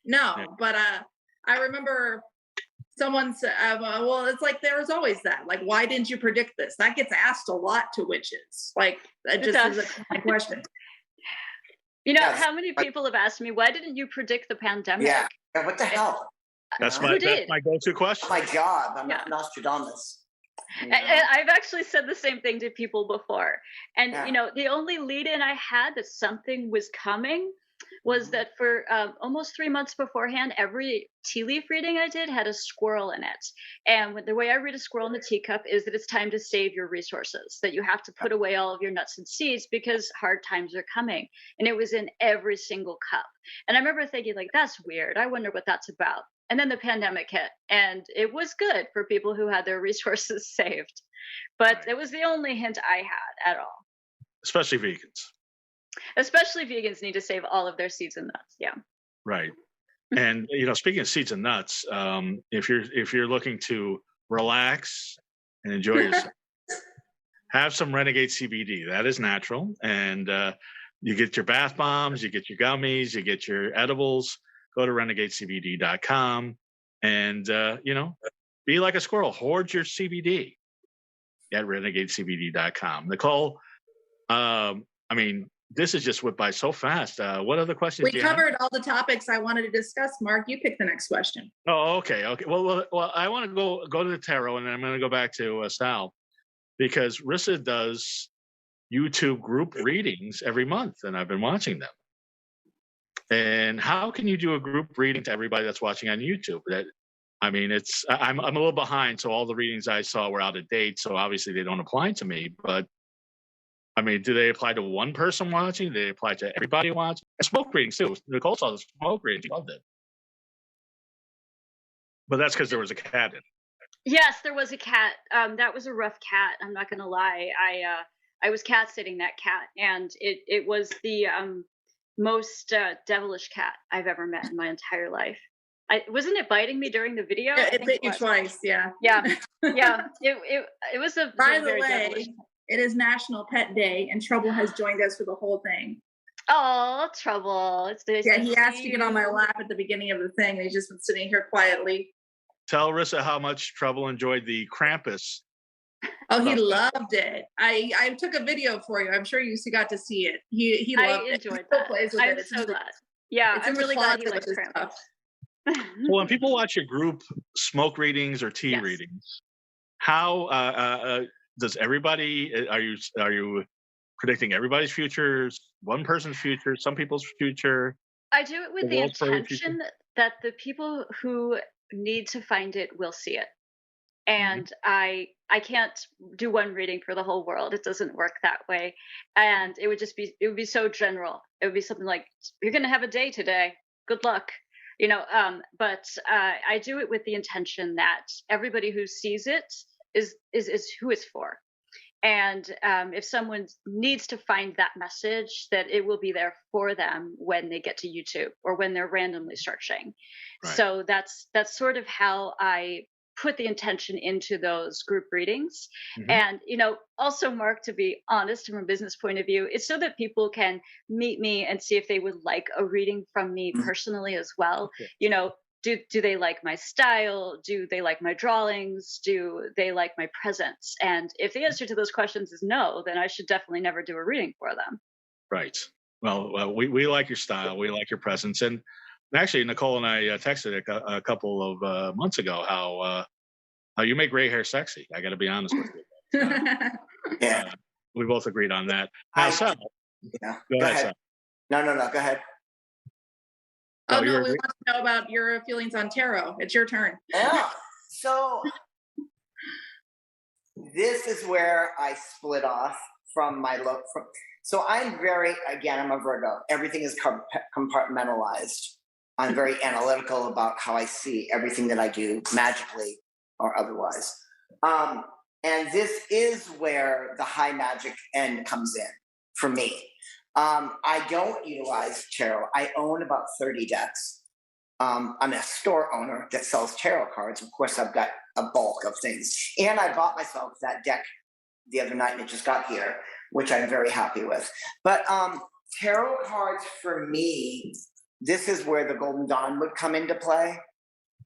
no, Yeah. but I remember someone said, well, it's like there was always that. Like, why didn't you predict this? That gets asked a lot to witches. Like, that It just is does. a common question. You know, Yes. how many people have asked me, why didn't you predict the pandemic? Yeah. What the hell? that's You know? my Who that's did? my go-to question. That's my job. I'm Yeah. not Nostradamus. You And know? I've actually said the same thing to people before. And, Yeah. you know, the only lead in I had that something was coming was that for almost 3 months beforehand, every tea leaf reading I did had a squirrel in it. And the way I read a squirrel in a teacup is that it's time to save your resources, that you have to put away all of your nuts and seeds because hard times are coming. And it was in every single cup. And I remember thinking, like, that's weird. I wonder what that's about. And then the pandemic hit, and it was good for people who had their resources saved. But Right. it was the only hint I had at all. Especially vegans. Especially vegans need to save all of their seeds and nuts. Yeah. Right. And speaking of seeds and nuts, if you're looking to relax and enjoy yourself, have some Renegade CBD. That is natural, and you get your bath bombs, you get your gummies, you get your edibles. Go to renegadecbd.com and be like a squirrel. Hoard your CBD at renegadecbd.com. Nicole, this is just went by so fast. What other questions We do you have? covered all the topics I wanted to discuss. Mark, you pick the next question. Oh, okay. Well, I want to go to the tarot, and then I'm going to go back to Sal, because Rissa does YouTube group readings every month, and I've been watching them. And how can you do a group reading to everybody that's watching on YouTube? I'm a little behind, so all the readings I saw were out of date, so obviously they don't apply to me. But do they apply to one person watching? Do they apply to everybody watching? Smoke readings too. Nicole saw the smoke reading; she loved it. But that's because there was a cat in it. Yes, there was a cat. That was a rough cat. I'm not gonna lie. I was cat sitting that cat, and it was the most devilish cat I've ever met in my entire life. Wasn't it biting me during the video? Yeah, I it think bit you was. twice. Yeah. Yeah. It was a By the very devilish. way, it is National Pet Day, and Trouble has joined us for the whole thing. Oh, Trouble! It's nice. Yeah, to he see asked to get on my you. lap at the beginning of the thing, and he's just been sitting here quietly. Tell Rissa how much Trouble enjoyed the Krampus. Oh, he loved it. I took a video for you. I'm sure you got to see it. He loved it. I enjoyed He still that. plays with I'm it. It's so in the- glad. Yeah, it's I'm in the really glad he closet likes with his Krampus. stuff. So when people watch your group smoke readings or tea Yes. readings, how does everybody? Are you predicting everybody's futures? One person's future? Some people's future? I do it with the world's future? intention that the people who need to find it will see it. And I can't do one reading for the whole world. It doesn't work that way. And it would be so general. It would be something like, you're going to have a day today. Good luck. But I do it with the intention that everybody who sees it is who it's for. And if someone needs to find that message, that it will be there for them when they get to YouTube or when they're randomly searching. Right. So that's sort of how I put the intention into those group readings. And also, Mark, to be honest, from a business point of view, it's so that people can meet me and see if they would like a reading from me personally as well. Okay. Do they like my style? Do they like my drawings? Do they like my presence? And if the answer to those questions is no, then I should definitely never do a reading for them. Right. Well, we like your style. We like your presence. And actually, Nicole and I texted a couple of months ago how you make gray hair sexy. I got to be honest with you. Yeah. We both agreed on that. Now, Sal, Yeah. go ahead, Sal. No. Go ahead. Oh, No, no, you're we want to know about your feelings on tarot. It's your turn. Yeah. So this is where I split off from my look. So I'm I'm a Virgo. Everything is compartmentalized. I'm very analytical about how I see everything that I do, magically or otherwise. And this is where the high magic end comes in for me. I don't utilize tarot. I own about 30 decks. I'm a store owner that sells tarot cards. Of course, I've got a bulk of things. And I bought myself that deck the other night and it just got here. which I'm very happy with. But tarot cards for me, this is where the Golden Dawn would come into play.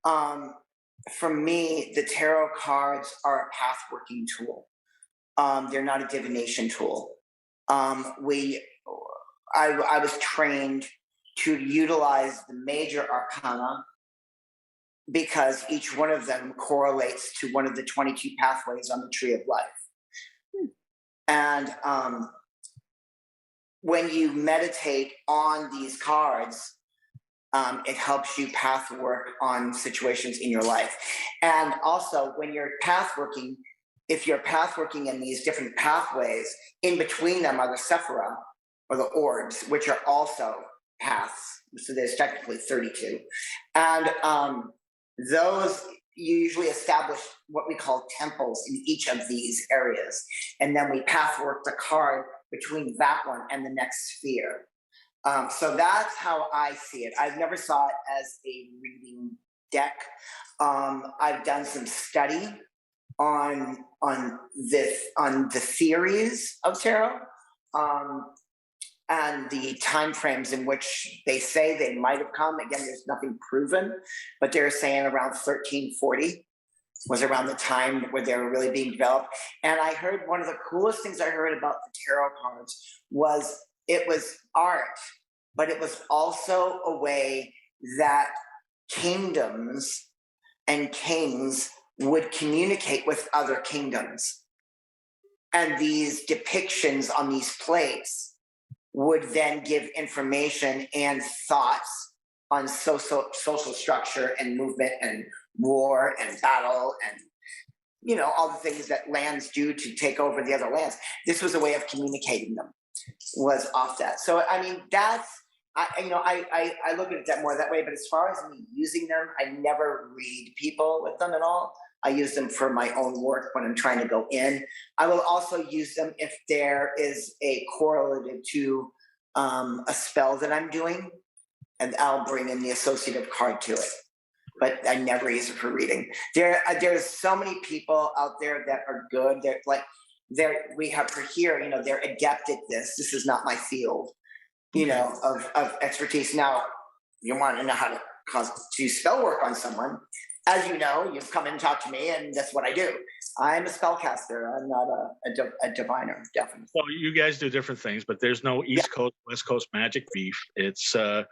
For me, the tarot cards are a path working tool. They're not a divination tool. I was trained to utilize the major arcana because each one of them correlates to one of the 22 pathways on the tree of life. And when you meditate on these cards, it helps you path work on situations in your life. And also, when you're path working, if you're path working in these different pathways, in between them are the sephira, or the orbs, which are also paths. So there's technically 32. And those you usually establish what we call temples in each of these areas. And then we path work the card between that one and the next sphere. So that's how I see it. I've never saw it as a reading deck. I've done some study on the theories of tarot, and the time frames in which they say they might have come. Again, there's nothing proven, but they're saying around 1340 was around the time where they were really being developed. And I heard one of the coolest things I heard about the tarot cards was it was art, but it was also a way that kingdoms and kings would communicate with other kingdoms. And these depictions on these plates would then give information and thoughts on social structure and movement and war and battle and, you know, all the things that lands do to take over the other lands. This was a way of communicating them, was off that. So, I mean, that's, I look at it that more that way, but as far as me using them, I never read people with them at all. I use them for my own work when I'm trying to go in. I will also use them if there is a correlative to a spell that I'm doing, and I'll bring in the associative card to it. But I never use it for reading. There's so many people out there that are good. We have for here, you know, they're adept at this. This is not my field, you know, of expertise. Now, you want to know how to do spell work on someone. As you know, you've come and talked to me, and that's what I do. I'm a spellcaster. I'm not a diviner, definitely. So you guys do different things, but there's no East Coast, West Coast magic beef. It's no,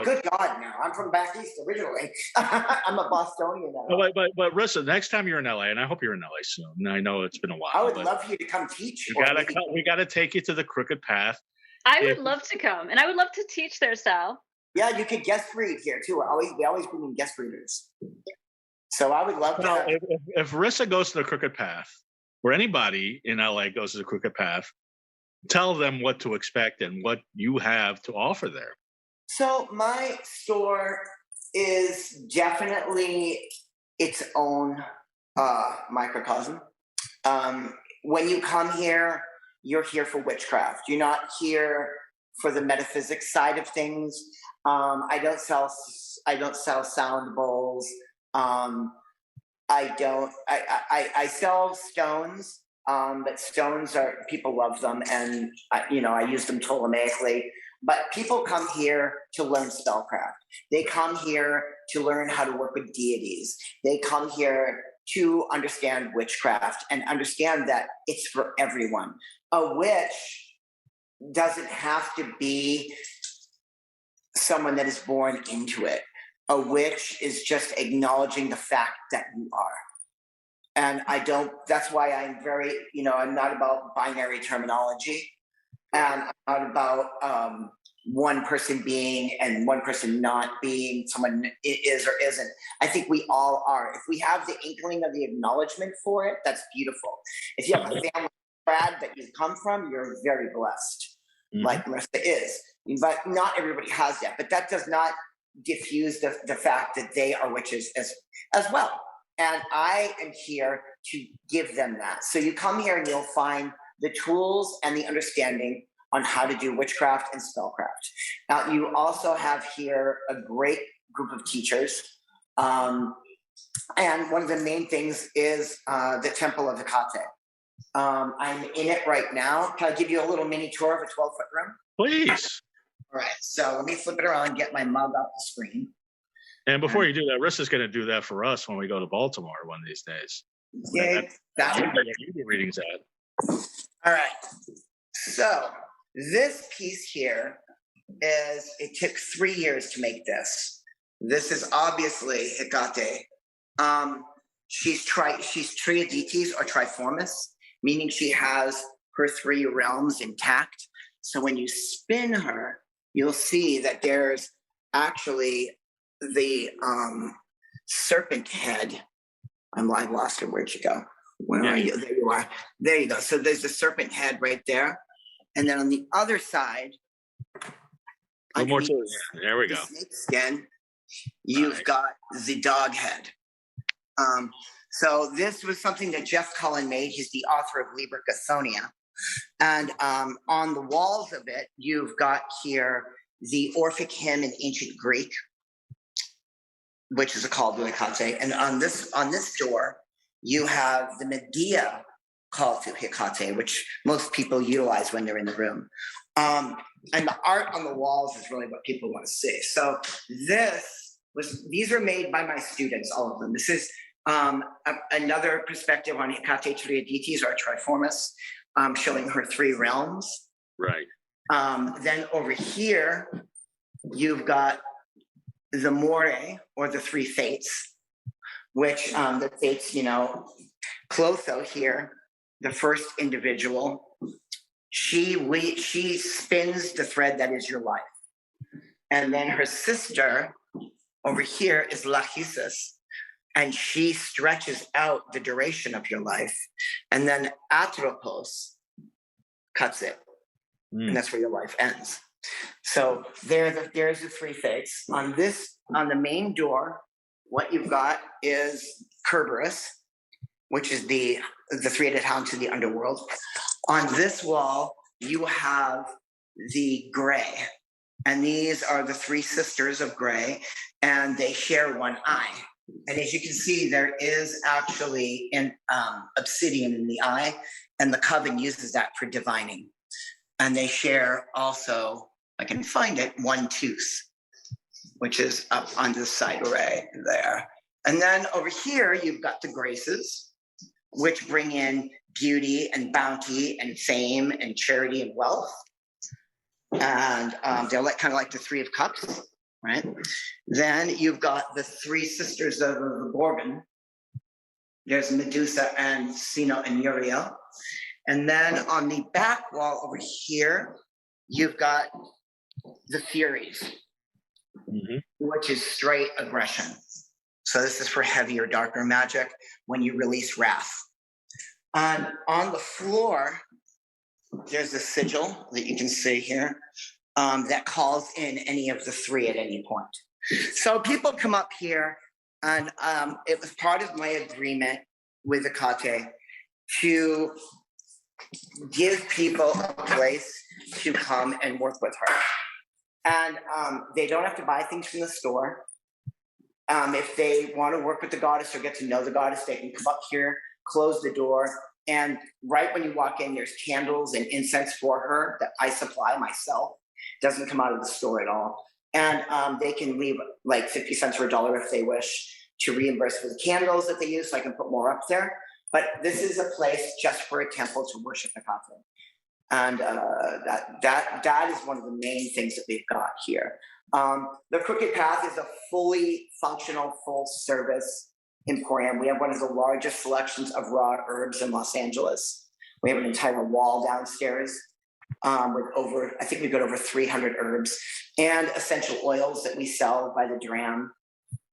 good God, no. I'm from back east originally. I'm a Bostonian now. But Rissa, next time you're in LA, and I hope you're in LA soon. I know it's been a while. I would love for you to come teach. We gotta take you to the Crooked Path. I would love to come, and I would love to teach there, Sal. Yeah, you could guest read here too. We always bring in guest readers. So I would love to. If Rissa goes to the Crooked Path, or anybody in LA goes to the Crooked Path, tell them what to expect and what you have to offer there. So my store is definitely its own microcosm. When you come here, you're here for witchcraft. You're not here for the metaphysics side of things. I don't sell sound bowls. I sell stones, but stones people love them, and I use them Ptolemaically. But people come here to learn spellcraft. They come here to learn how to work with deities. They come here to understand witchcraft and understand that it's for everyone. A witch doesn't have to be someone that is born into it. A witch is just acknowledging the fact that you are. And that's why I'm very, I'm not about binary terminology. And I'm not about one person being and one person not being, someone is or isn't. I think we all are. If we have the inkling of the acknowledgement for it, that's beautiful. If you have a family that you come from, you're very blessed, like Marissa is. But not everybody has that. But that does not diffuse the fact that they are witches as well. And I am here to give them that. So you come here and you'll find the tools and the understanding on how to do witchcraft and spellcraft. Now, you also have here a great group of teachers. And one of the main things is the Temple of Hecate. I'm in it right now. Can I give you a little mini tour of a 12-foot room? Please. All right, so let me flip it around, get my mug off the screen. And before you do that, Rissa's going to do that for us when we go to Baltimore one of these days. Yeah, that would be you do readings at. all right. So this piece here is, it took 3 years to make this. This is obviously Hecate. She's triadites or triformis, meaning she has her 3 realms intact. So when you spin her, you'll see that there's actually the serpent head. I've lost her. Where'd you go? Where are you? There you are. There you go. So there's the serpent head right there. And then on the other side, One more time. There we go. Snake skin, you've got the dog head. So this was something that Jeff Cullen made. He's the author of Liber Gasonia. And on the walls of it, you've got here the Orphic hymn in ancient Greek, which is a call to Hecate. And on this door, you have the Medea call to Hecate, which most people utilize when they're in the room. And the art on the walls is really what people want to see. So these are made by my students, all of them. This is another perspective on Hecate Triadites, or Triformis, showing her 3 realms. Right. Then over here, you've got the More, or the 3 fates, which the fates, Clotho here, the first individual, she spins the thread that is your life. And then her sister over here is Lachesis, and she stretches out the duration of your life. And then Atropos cuts it, and that's where your life ends. So there's the 3 fates. On the main door, what you've got is Kerberos, which is the 3-headed hound to the underworld. On this wall, you have the Gray, and these are the 3 sisters of Gray, and they share one eye. And as you can see, there is actually an obsidian in the eye, and the coven uses that for divining. And they share also, I can find it, one tooth, which is up on this side right there. And then over here, you've got the Graces, which bring in beauty and bounty and fame and charity and wealth. And they're kind of like the 3 of Cups, right? Then you've got the 3 sisters of the Gorgon. There's Medusa and Sino and Uriel. And then on the back wall over here, you've got the Furies, which is straight aggression. So this is for heavier, darker magic when you release wrath. And on the floor, there's a sigil that you can see here that calls in any of the 3 at any point. So people come up here, and it was part of my agreement with Hecate to give people a place to come and work with her. And they don't have to buy things from the store. If they want to work with the goddess or get to know the goddess, they can come up here, close the door, and right when you walk in, there's candles and incense for her that I supply myself. Doesn't come out of the store at all. And they can leave like 50 cents or $1 if they wish to reimburse for the candles that they use, so I can put more up there. But this is a place just for a temple to worship Hecate. And that is one of the main things that we've got here. The Crooked Path is a fully functional, full-service emporium. We have one of the largest selections of raw herbs in Los Angeles. We have an entire wall downstairs with I think we've got over 300 herbs and essential oils that we sell by the dram.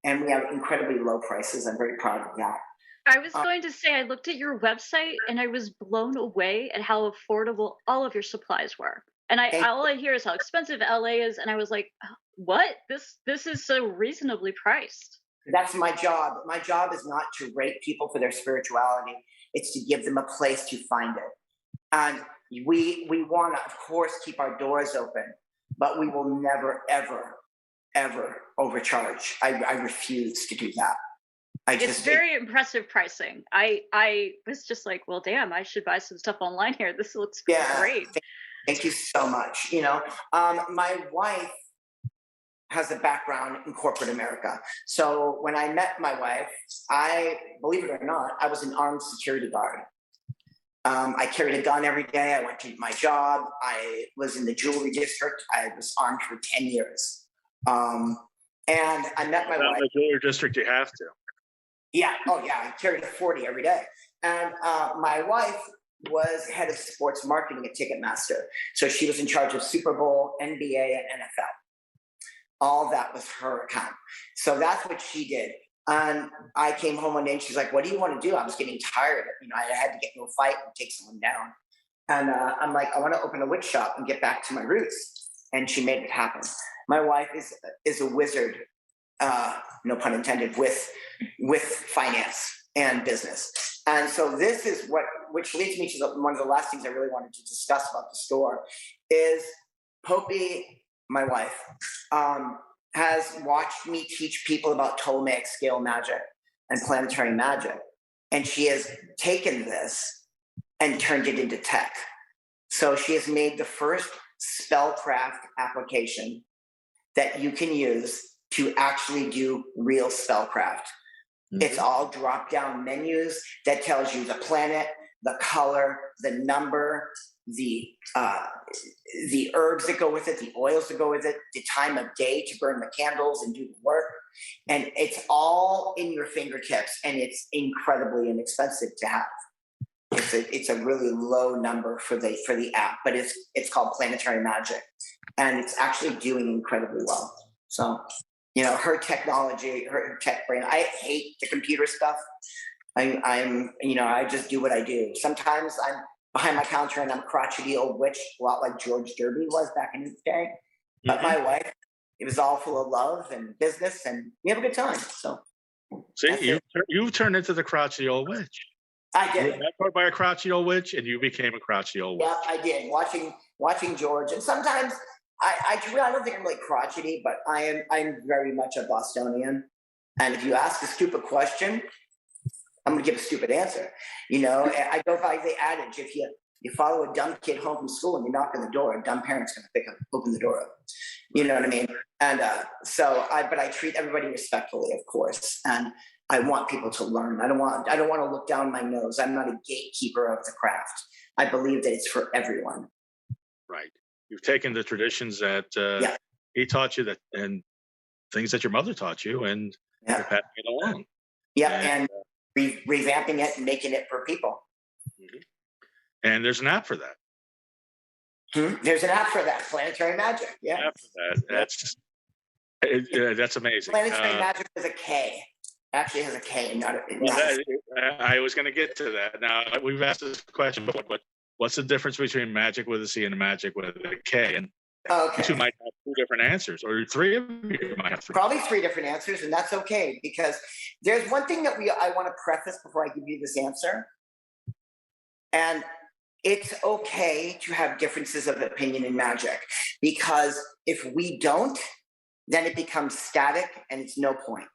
And we have incredibly low prices. I'm very proud of that. I was going to say, I looked at your website and I was blown away at how affordable all of your supplies were. And all I hear is how expensive LA is. And I was like, what? This is so reasonably priced. That's my job. My job is not to rate people for their spirituality. It's to give them a place to find it. And we want to, of course, keep our doors open, but we will never, ever, ever overcharge. I refuse to do that. It's very impressive pricing. I was just like, well, damn, I should buy some stuff online here. This looks great. Thank you so much. My wife has a background in corporate America. So when I met my wife, believe it or not, I was an armed security guard. I carried a gun every day. I went to my job. I was in the jewelry district. I was armed for 10 years. And I met my wife. In the jewelry district, you have to. Yeah. Oh, yeah. I carried a 40 every day. And my wife was head of sports marketing at Ticketmaster. So she was in charge of Super Bowl, NBA, and NFL. All that was her account. So that's what she did. And I came home one day and she's like, what do you want to do? I was getting tired. I had to get into a fight and take someone down. And I'm like, I want to open a witch shop and get back to my roots. And she made it happen. My wife is a wizard, no pun intended, with finance and business. And so this is which leads me to one of the last things I really wanted to discuss about the store is Popey, my wife, has watched me teach people about Ptolemaic scale magic and planetary magic. And she has taken this and turned it into tech. So she has made the first spellcraft application that you can use to actually do real spellcraft. Mm-hmm. It's all drop-down menus that tells you the planet, the color, the number, the herbs that go with it, the oils that go with it, the time of day to burn the candles and do the work. And it's all in your fingertips, and it's incredibly inexpensive to have. It's a really low number for the app, but it's called Planetary Magic, and it's actually doing incredibly well. So, her technology, her tech brain. I hate the computer stuff. I just do what I do. Sometimes I'm behind my counter and I'm crotchety old witch, a lot like George Derby was back in his day. But my wife, it was all full of love and business, and we have a good time. So, see, you turned into the crotchety old witch. I did. You were mentored by a crotchety old witch, and you became a crotchety old witch. Yeah, I did. Watching George, and sometimes I don't think I'm really crotchety, but I'm very much a Bostonian. And if you ask a stupid question, I'm going to give a stupid answer. I go by the adage: if you follow a dumb kid home from school and you knock on the door, a dumb parent's going to open the door up. You know what I mean? And but I treat everybody respectfully, of course, and I want people to learn. I don't want to look down my nose. I'm not a gatekeeper of the craft. I believe that it's for everyone. Right. You've taken the traditions that he taught you, and things that your mother taught you, and you're passing it along. Yeah, and revamping it and making it for people. Mm-hmm. And there's an app for that. There's an app for that, Planetary Magic. Yeah. App for that. That's amazing. Planetary Magic with a K. Actually has a K, not I was going to get to that. Now, we've asked this question, but what's the difference between magic with a C and a magic with a K? And you two might have two different answers, or three of you might have three. Probably three different answers, and that's okay, because there's one thing that I want to preface before I give you this answer. And it's okay to have differences of opinion in magic, because if we don't, then it becomes static and it's no point.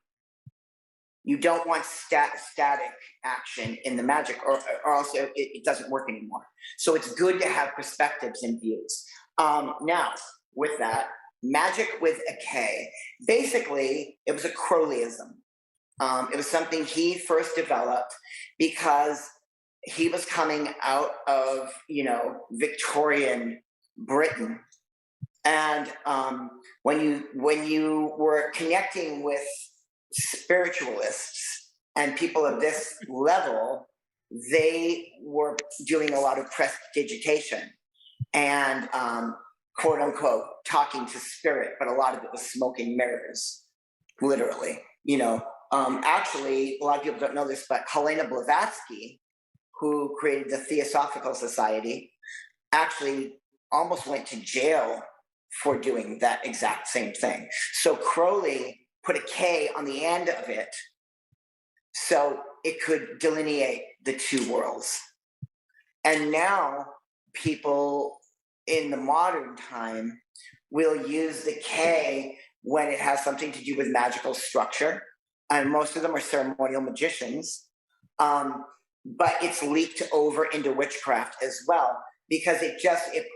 You don't want static action in the magic, or else it doesn't work anymore. So it's good to have perspectives and views. Now, with that, magic with a K, basically, it was a Crowleyism. It was something he first developed because he was coming out of, Victorian Britain. And when you were connecting with spiritualists and people of this level, they were doing a lot of prestidigitation and quote unquote talking to spirit, but a lot of it was smoke and mirrors, literally. Actually, a lot of people don't know this, but Helena Blavatsky, who created the Theosophical Society, actually almost went to jail for doing that exact same thing. So Crowley put a K on the end of it so it could delineate the two worlds. And now people in the modern time will use the K when it has something to do with magical structure, and most of them are ceremonial magicians. But it's leaked over into witchcraft as well, because it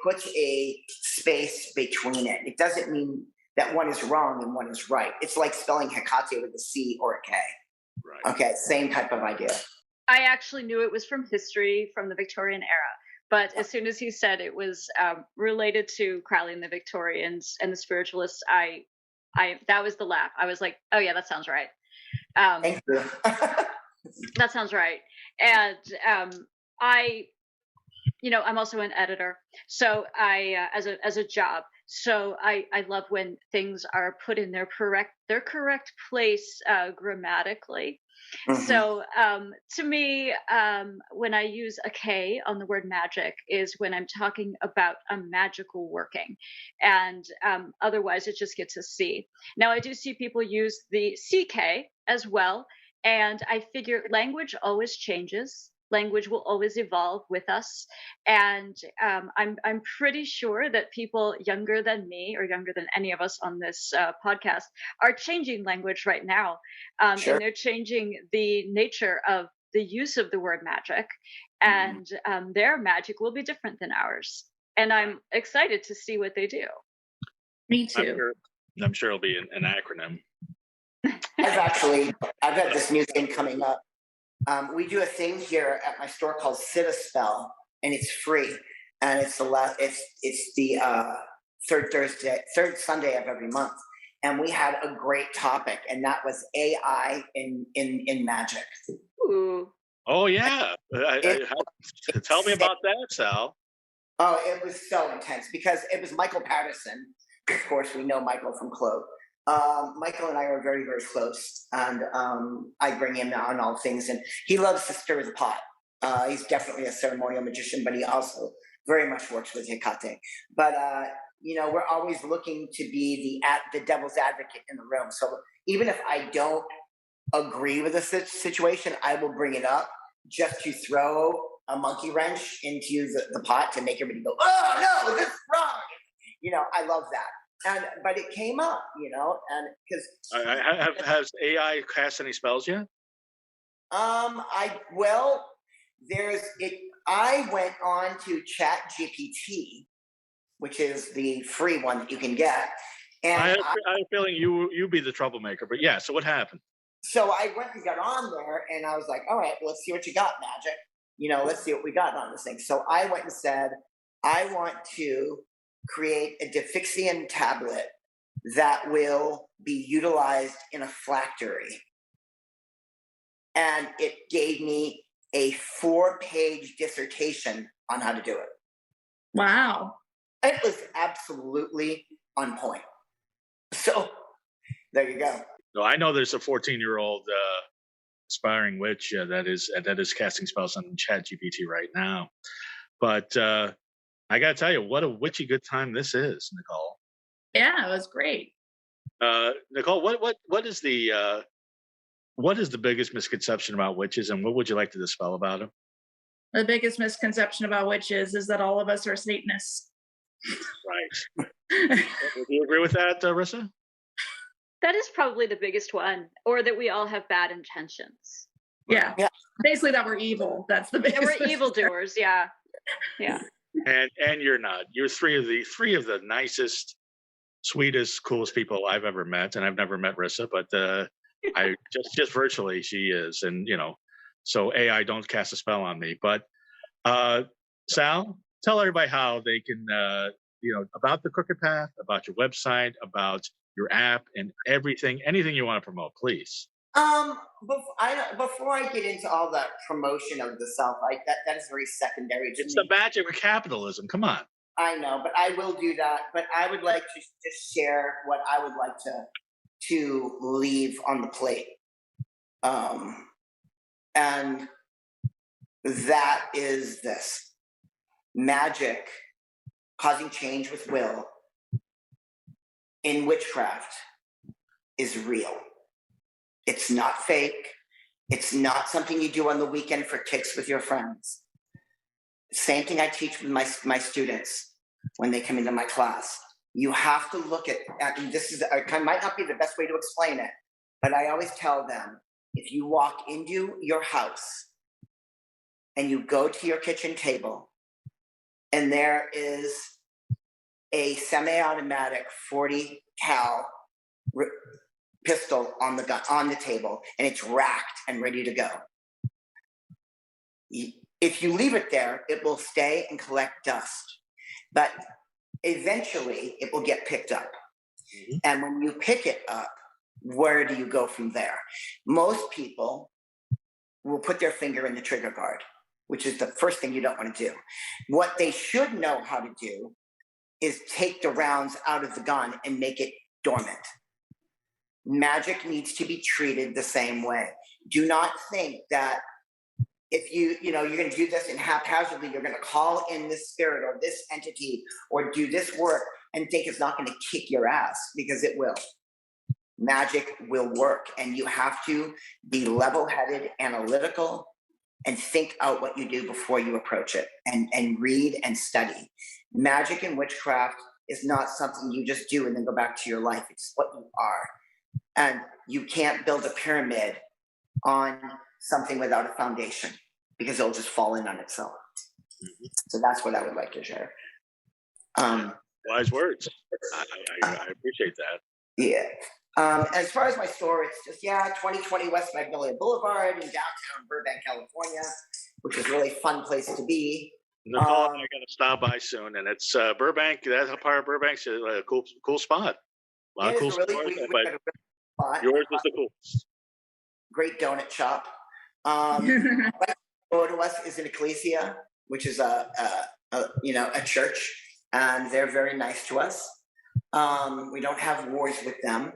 puts a space between it. It doesn't mean that one is wrong and one is right. It's like spelling Hecate with a C or a K. Right. Okay, same type of idea. I actually knew it was from history, from the Victorian era. But as soon as he said it was related to Crowley and the Victorians and the spiritualists, I that was the laugh. I was like, oh yeah, that sounds right. Thank you. That sounds right. And I'm also an editor, so I as a job. So I love when things are put in their correct place grammatically. Mhm. So to me, when I use a K on the word magic is when I'm talking about a magical working, and otherwise it just gets a C. Now I do see people use the CK as well, and I figure language always changes. Language will always evolve with us, and I'm pretty sure that people younger than me or younger than any of us on this podcast are changing language right now, Sure. and they're changing the nature of the use of the word magic, and their magic will be different than ours. And I'm excited to see what they do. Me too. I'm sure it'll be an acronym. I've got this new thing coming up. We do a thing here at my store called Sit a Spell, and it's free, and it's the third Sunday of every month, and we had a great topic, and that was AI in magic. Ooh. Oh yeah, tell me about that, Sal. Oh, it was so intense because it was Michael Patterson. Of course, we know Michael from Clove. Michael and I are very, very close, and I bring him on all things, and he loves to stir the pot. He's definitely a ceremonial magician, but he also very much works with Hecate. But we're always looking to be the devil's advocate in the room. So even if I don't agree with a situation, I will bring it up just to throw a monkey wrench into the pot to make everybody go, "Oh no, this is wrong." I love that. But it came up, and because has AI cast any spells yet? I went on to Chat GPT, which is the free one that you can get, and I have a feeling you be the troublemaker. But yeah, so what happened? So I went and got on there, and I was like, "All right, well, let's see what you got, Magic. Let's see what we got on this thing." So I went and said, "I want to create a Difixian tablet that will be utilized in a phylactery." And it gave me a 4-page dissertation on how to do it. Wow. It was absolutely on point. So there you go. No, I know there's a 14-year-old aspiring witch that is casting spells on Chat GPT right now. But I gotta tell you, what a witchy good time this is, Nicole. Yeah, it was great. Nicole, what is the biggest misconception about witches, and what would you like to dispel about them? The biggest misconception about witches is that all of us are Satanists. Right. Do you agree with that, Rissa? That is probably the biggest one, or that we all have bad intentions. Yeah. Basically that we're evil. That's the biggest. That we're evildoers. Yeah. And you're not. You're three of the nicest, sweetest, coolest people I've ever met, and I've never met Rissa, but I just virtually she is, and so AI don't cast a spell on me. But Sal, tell everybody how they can about the Crooked Path, about your website, about your app, and anything you want to promote, please. Before I get into all that promotion of the self, that is very secondary to It's me. the magic of capitalism. Come on. I know, but I will do that. But I would like to just share what I would like to leave on the plate, and that is this: magic causing change with will in witchcraft is real. It's not fake. It's not something you do on the weekend for kicks with your friends. Same thing I teach with my students when they come into my class. You have to look at and this might not be the best way to explain it, But I always tell them, if you walk into your house and you go to your kitchen table and there is a semi-automatic 40 cal pistol on the table, and it's racked and ready to go. If you leave it there, it will stay and collect dust, but eventually it will get picked up. Mm-hmm. And when you pick it up, where do you go from there? Most people will put their finger in the trigger guard, which is the first thing you don't want to do. What they should know how to do is take the rounds out of the gun and make it dormant. Magic needs to be treated the same way. Do not think that if you're going to do this and haphazardly, you're going to call in this spirit or this entity or do this work and think it's not going to kick your ass, because it will. Magic will work, and you have to be level-headed, analytical, and think out what you do before you approach it, and read and study. Magic and witchcraft is not something you just do and then go back to your life. It's what you are. And you can't build a pyramid on something without a foundation, because it'll just fall in on itself. Mm-hmm. So that's what I would like to share. Wise words. I appreciate that. Yeah. As far as my store, it's just 2020 West Magnolia Boulevard in downtown Burbank, California, which is a really fun place to be. Nicole, I got to stop by soon, and it's Burbank. That's a part of Burbank's a cool spot. A lot of cool stores, but yours is the coolest. Great donut shop. Go to us is an ecclesia, which is a church, and they're very nice to us. We don't have wars with them.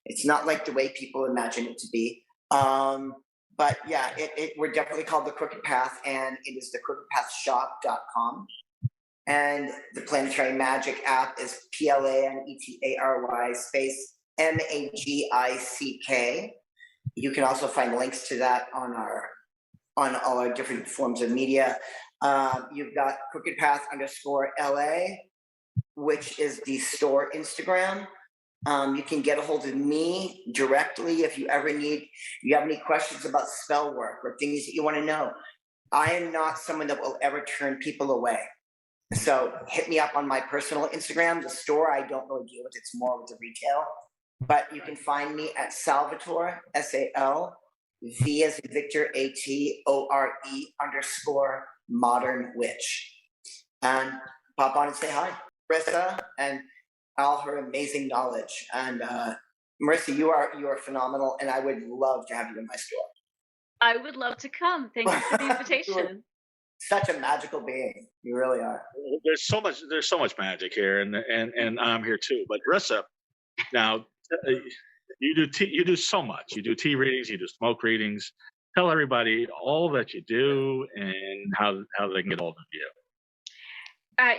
It's not like the way people imagine it to be. But yeah, we're definitely called the Crooked Path, and it is the crookedpathshop.com. And the Planetary Magic app is PLANETARY space MAGICK. You can also find links to that on all our different forms of media. You've got Crooked Path _LA, which is the store Instagram. You can get a hold of me directly if you ever you have any questions about spell work or things that you want to know. I am not someone that will ever turn people away. So hit me up on my personal Instagram. The store I don't really deal with, it's more with the retail. But you can find me at Salvatore, SALV as in Victor, ATORE _modern witch. And pop on and say hi. Rissa and all her amazing knowledge. And Marissa, you are phenomenal, and I would love to have you in my store. I would love to come. Thank you for the invitation. Such a magical being. You really are. There's so much magic here, and I'm here too. But Rissa, now you do so much. You do tea readings, you do smoke readings. Tell everybody all that you do and how they can get hold of you.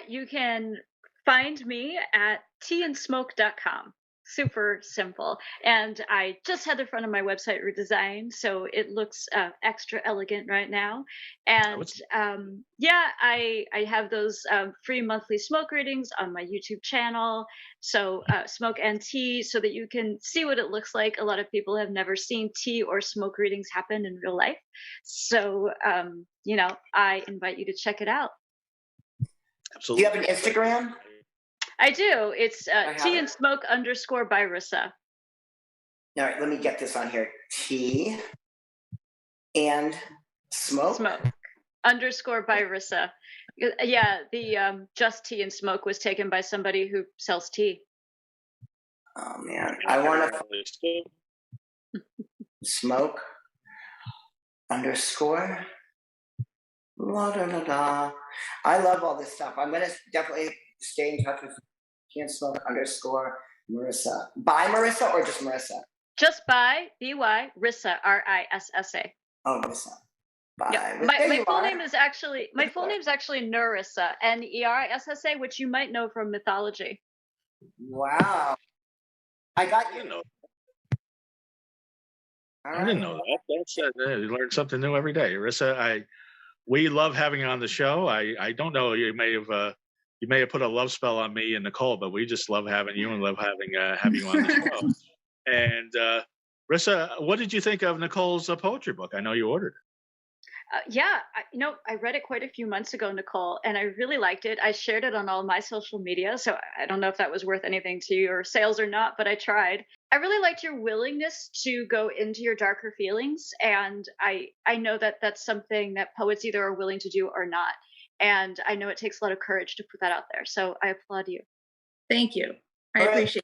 You can find me at teandsmoke.com. Super simple. And I just had the front of my website redesigned, so it looks extra elegant right now. And I have those free monthly smoke readings on my YouTube channel. So smoke and tea, so that you can see what it looks like. A lot of people have never seen tea or smoke readings happen in real life. So, I invite you to check it out. Absolutely. Do you have an Instagram? I do. It's tea and smoke _by Rissa. All right, let me get this on here. Tea and smoke? Smoke _by Rissa. Yeah, the just tea and smoke was taken by somebody who sells tea. Oh, man. I want to smoke _ la da da da. I love all this stuff. I'm going to definitely stay in touch with Can't Smoke _Marissa. By Marissa or just Marissa? Just by BY Rissa RISSA. Oh, Marissa. Bye. Yeah. My full name is actually Nerissa, NERISSA, which you might know from mythology. Wow. I got you. I didn't know that. That's you learn something new every day. Rissa, we love having you on the show. I don't know, you may have put a love spell on me and Nicole, but we just love having you and love having you on the show. And Rissa, what did you think of Nicole's poetry book? I know you ordered it. Yeah, I read it quite a few months ago, Nicole, and I really liked it. I shared it on all my social media, so I don't know if that was worth anything to your sales or not, but I tried. I really liked your willingness to go into your darker feelings, and I know that that's something that poets either are willing to do or not. And I know it takes a lot of courage to put that out there, so I applaud you. Thank you. I All right. appreciate it.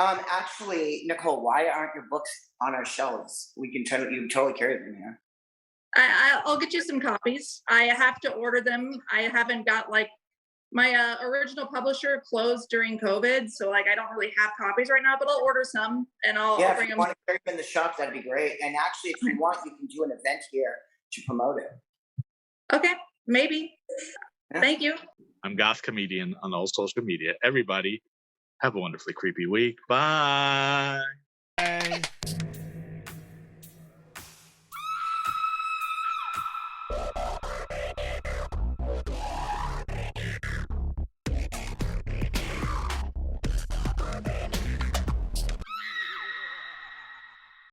Actually, Nicole, why aren't your books on our shelves? You can totally carry them here. I'll get you some copies. I have to order them. I haven't got like my original publisher closed during COVID, so like I don't really have copies right now. But I'll order some and I'll Yeah, if bring you them. want to carry them in the shop, that'd be great. And actually, if you want, you can do an event here to promote it. Okay, maybe. Yeah. Thank you. I'm Goth Comedian on all social media. Everybody, have a wonderfully creepy week. Bye. Bye.